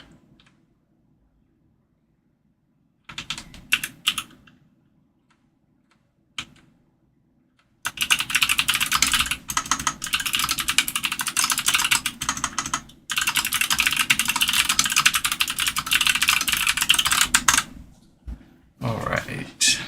All right.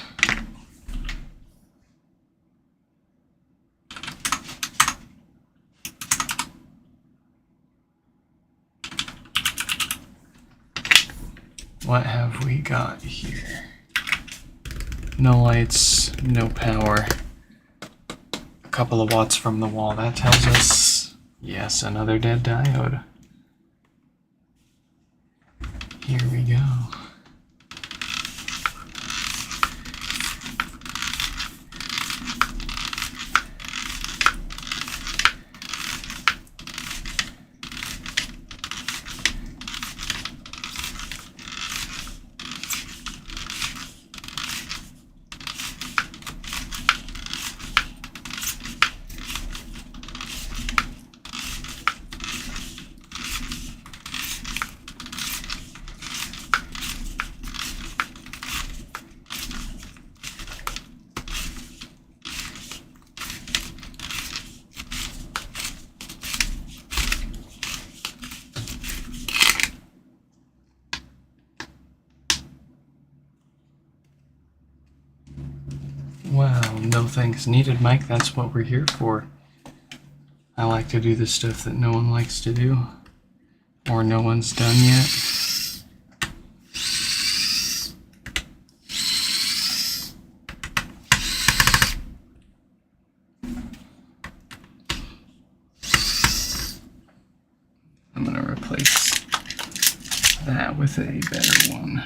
What have we got here? No lights, no power. A couple of watts from the wall. That tells us, yes, another dead diode. Here we go. Well, no thanks needed, Mike. That's what we're here for. I like to do the stuff that no one likes to do, or no one's done yet. I'm going to replace that with a better one.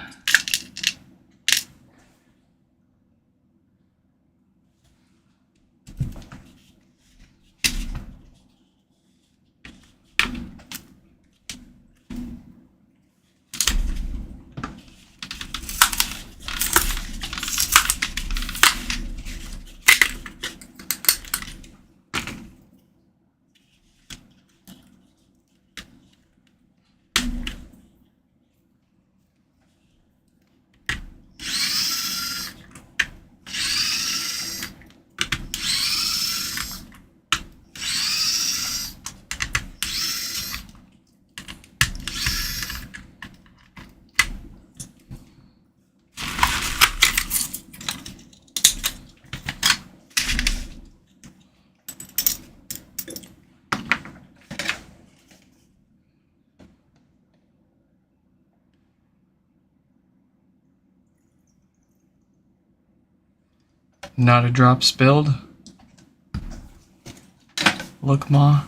Not a drop spilled. Look, Ma.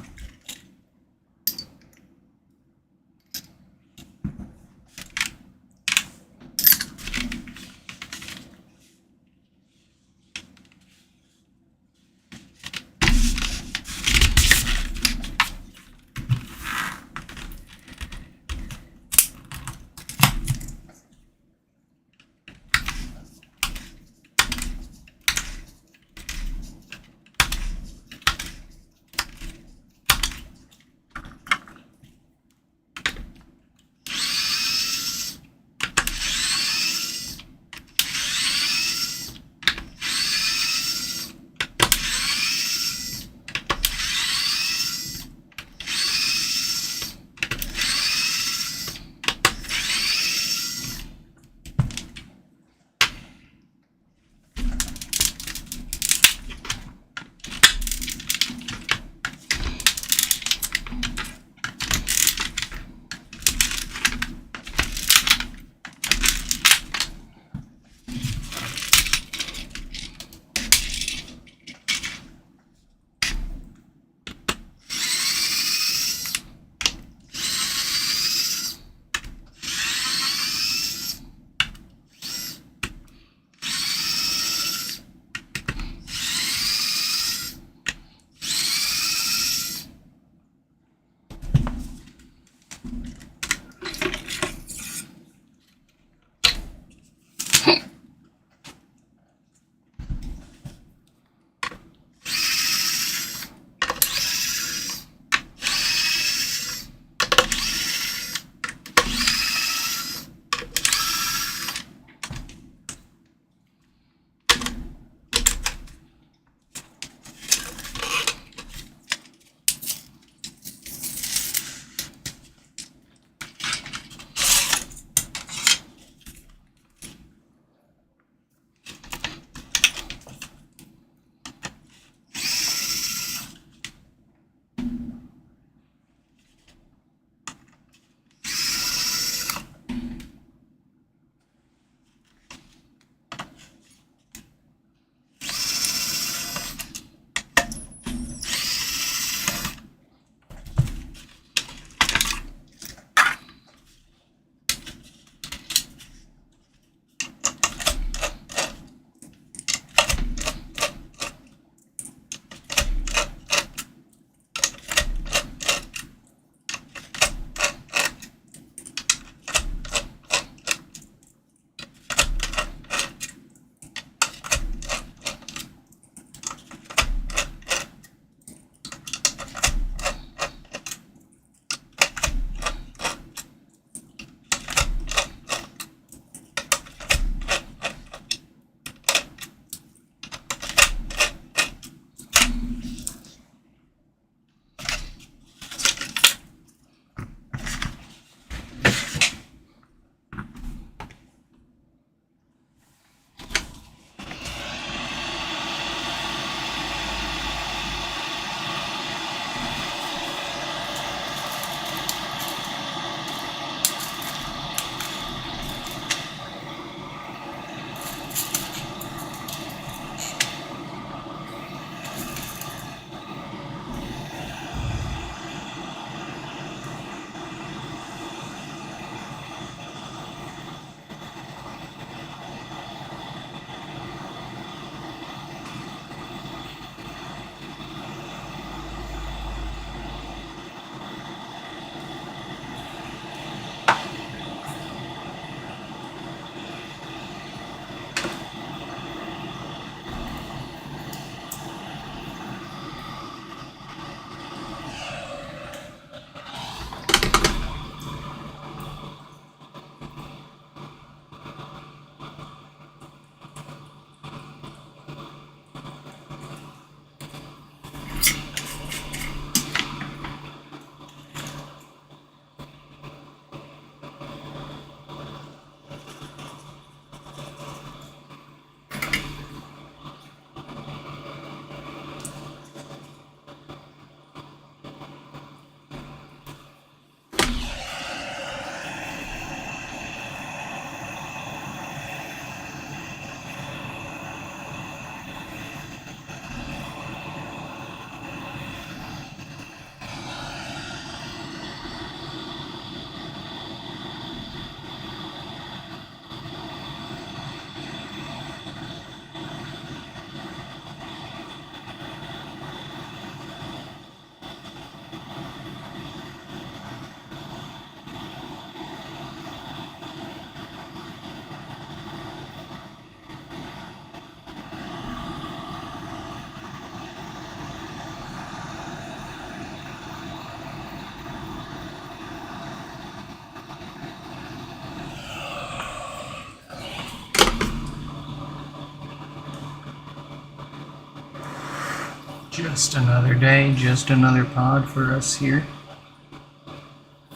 Just another day, just another pod for us here.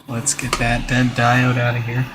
Let's get that dead diode out of here.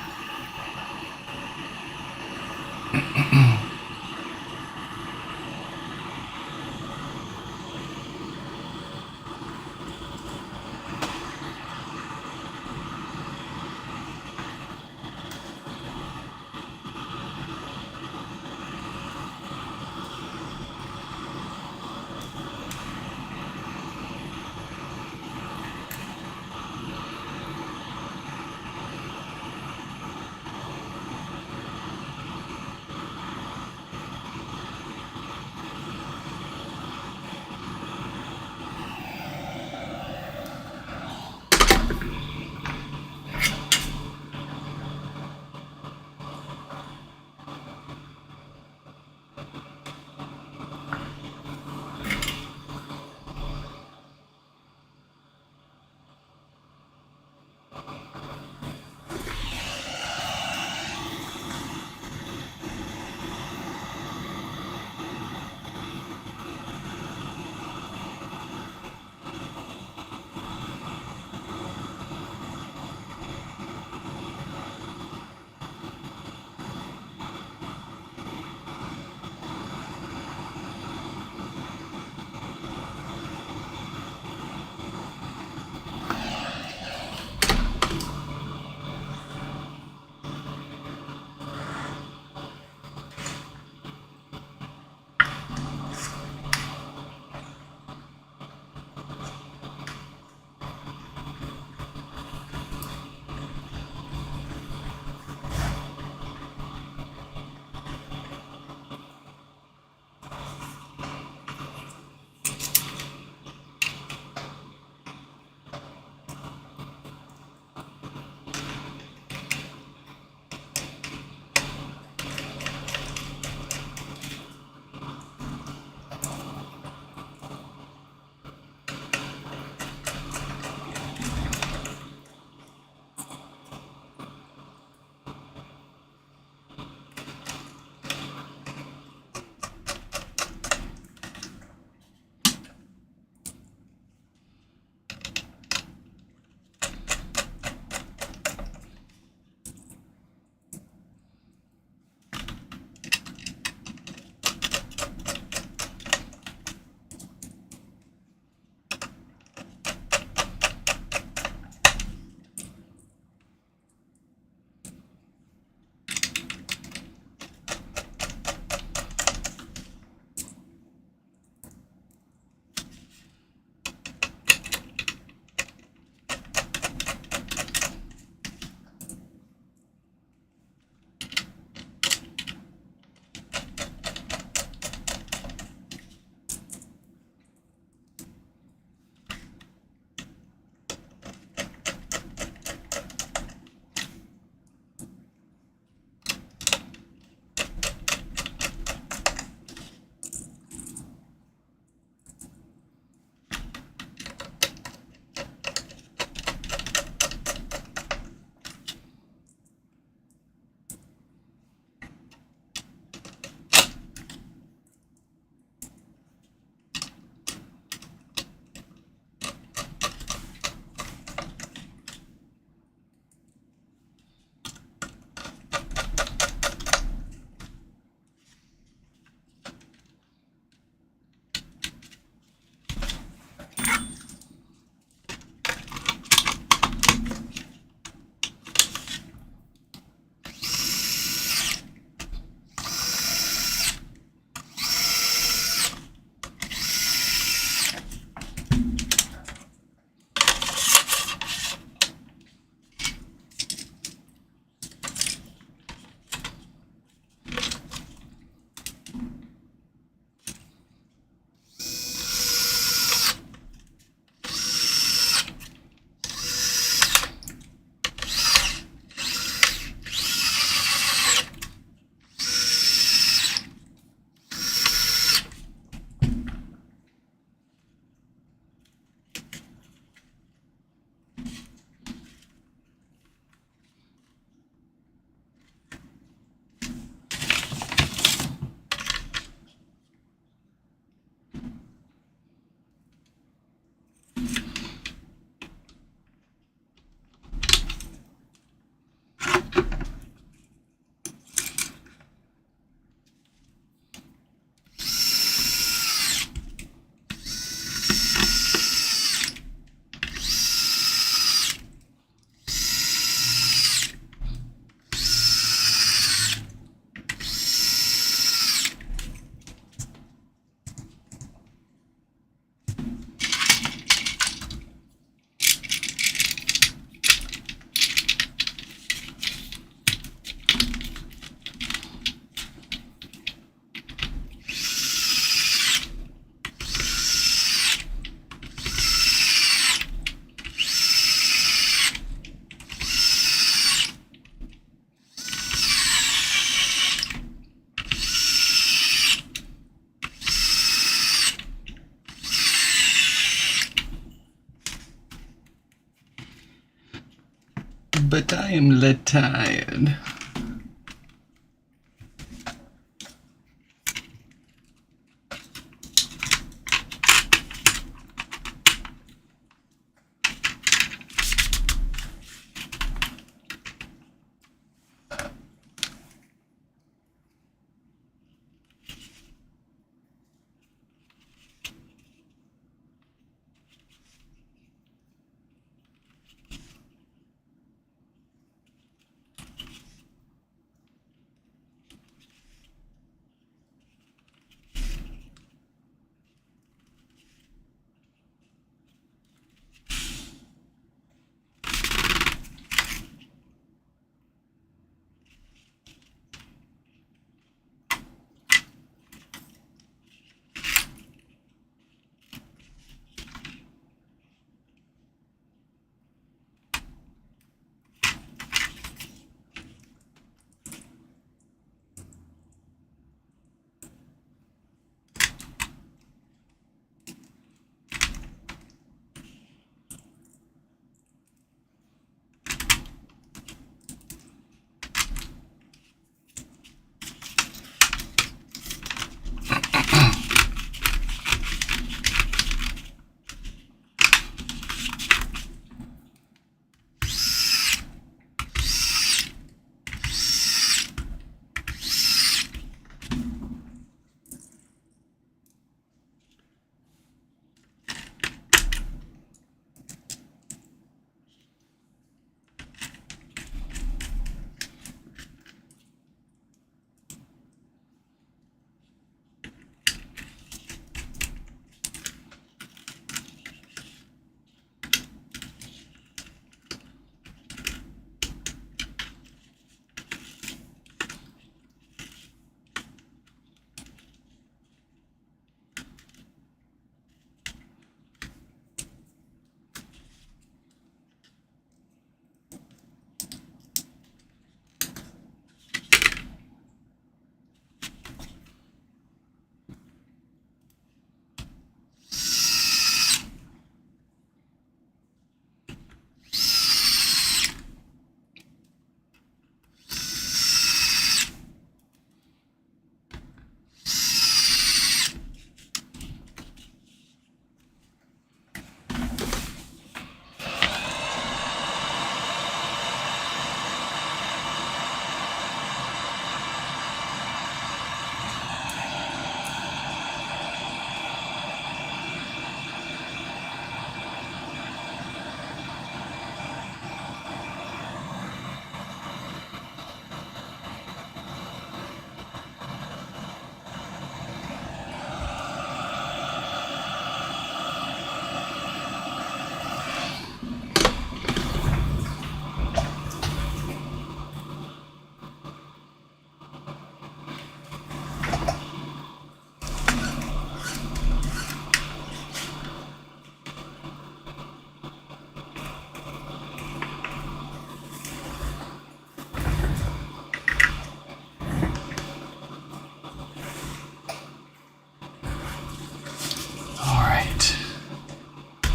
but I am tired.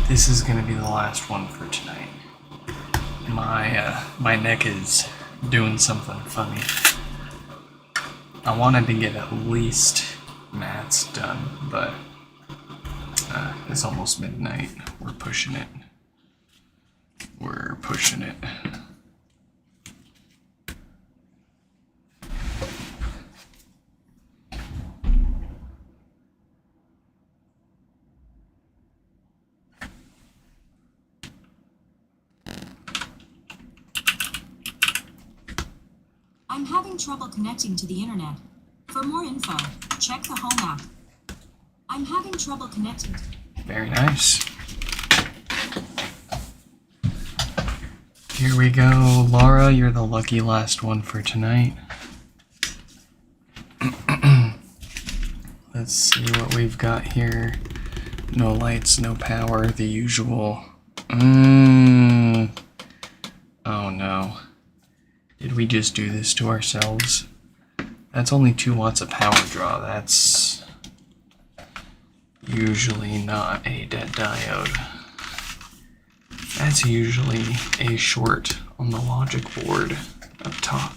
This is gonna be the last one for tonight. My neck is doing something funny. I wanted to get at least mats done, but it's almost midnight. We're pushing it. We're pushing it. I'm having trouble connecting to the internet. For more info, check the home app. I'm having trouble connecting. Very nice. Here we go, Laura, you're the lucky last one for tonight. Let's see what we've got here. No lights, no power, the usual. Oh no. Did we just do this to ourselves? That's only 2 watts of power draw. That's usually not a dead diode. That's usually a short on the logic board up top.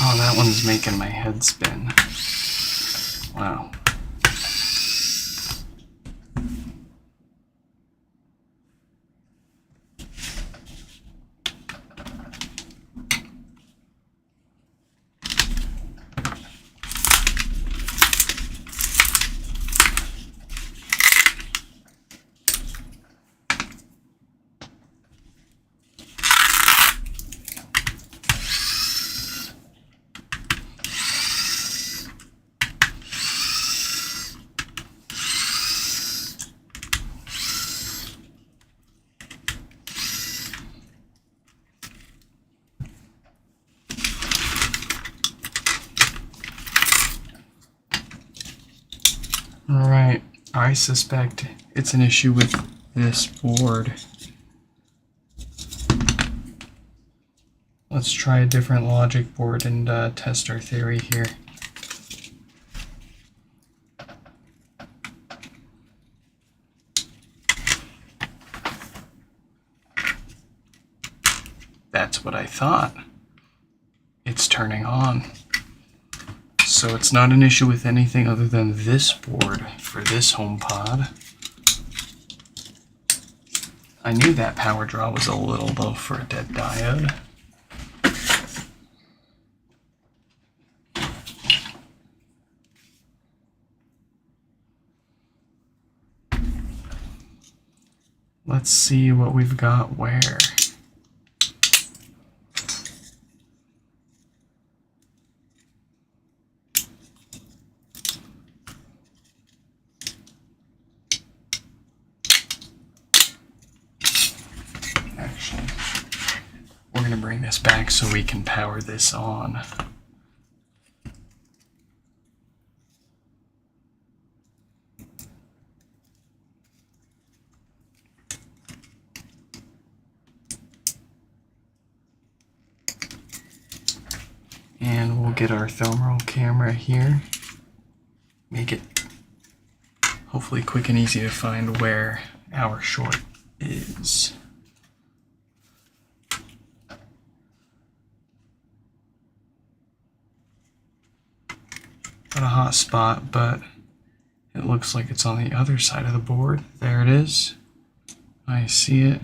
Oh, that one's making my head spin. Wow. Alright, I suspect it's an issue with this board. Let's try a different logic board and test our theory here. That's what I thought. It's turning on. So it's not an issue with anything other than this board for this HomePod. I knew that power draw was a little low for a dead diode. Let's see what we've got where. Actually, we're going to bring this back so we can power this on. And we'll get our thumb roll camera here. Make it hopefully quick and easy to find where our short is. Got a hot spot, but it looks like it's on the other side of the board. There it is. I see it.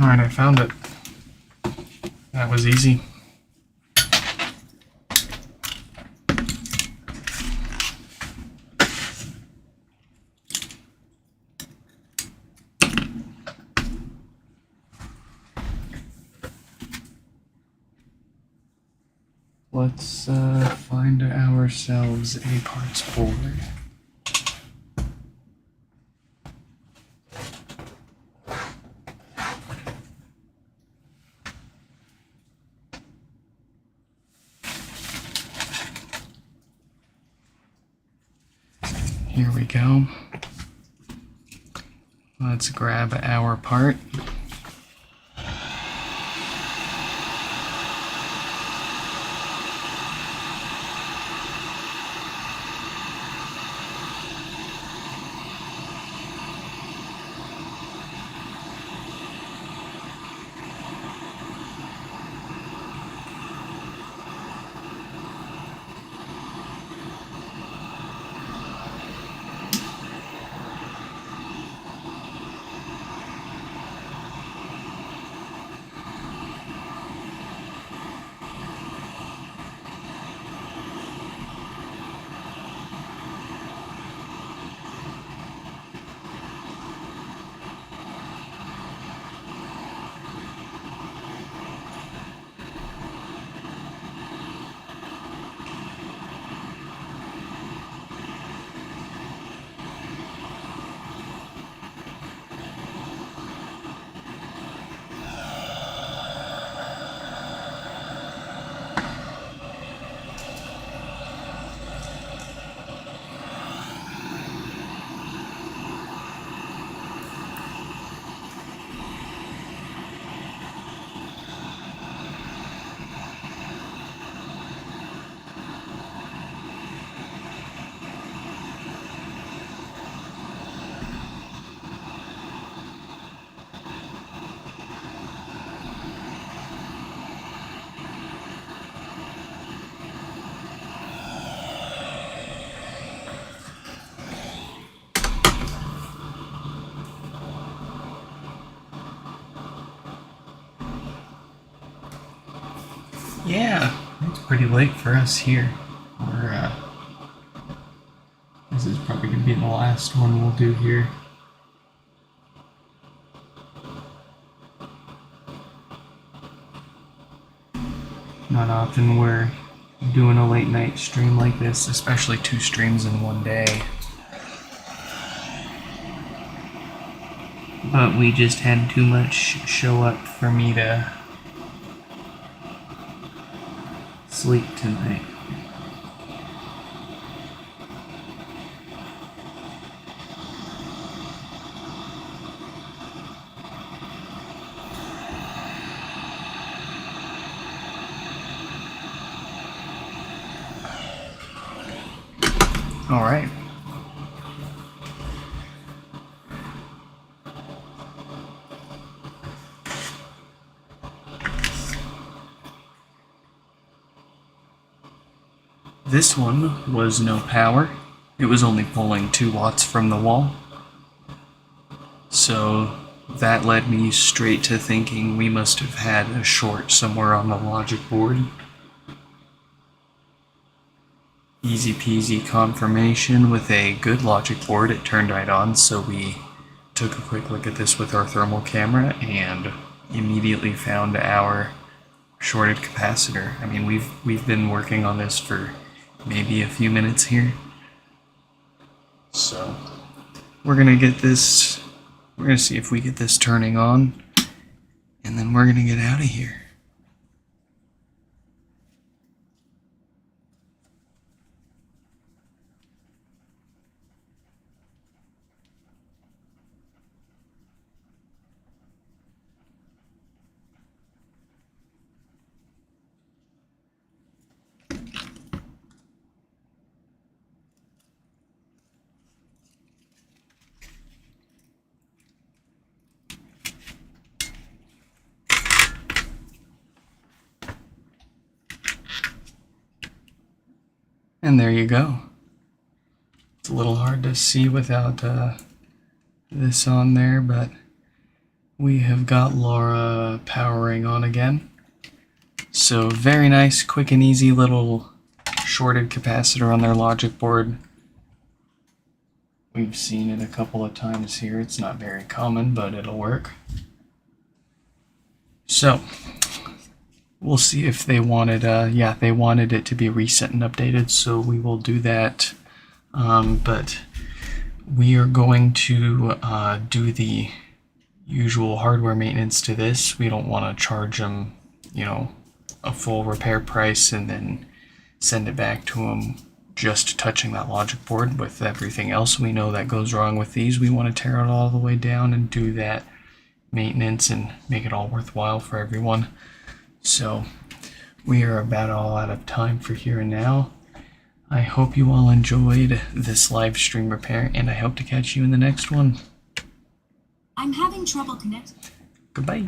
Alright, I found it. That was easy. Let's find ourselves a parts board. Here we go. Let's grab our part. Yeah, it's pretty late for us here. This is probably going to be the last one we'll do here. Not often we're doing a late night stream like this, especially 2 streams in one day. But we just had too much show up for me to sleep tonight. All right. This one was no power. It was only pulling 2 watts from the wall. So that led me straight to thinking we must have had a short somewhere on the logic board. Easy peasy confirmation with a good logic board. It turned right on, so we took a quick look at this with our thermal camera and immediately found our shorted capacitor. I mean, we've been working on this for maybe a few minutes here. So we're gonna see if we get this turning on, and then we're gonna get out of here. And there you go. It's a little hard to see without this on there, but we have got Laura powering on again. So very nice, quick and easy little shorted capacitor on their logic board. We've seen it a couple of times here. It's not very common, but it'll work. So we'll see if they wanted, they wanted it to be reset and updated, so we will do that. But we are going to do the usual hardware maintenance to this. We don't want to charge them, a full repair price and then send it back to them just touching that logic board. With everything else we know that goes wrong with these, we want to tear it all the way down and do that maintenance and make it all worthwhile for everyone. So we are about all out of time for here and now. I hope you all enjoyed this live stream repair, and I hope to catch you in the next one. I'm having trouble connecting. Goodbye.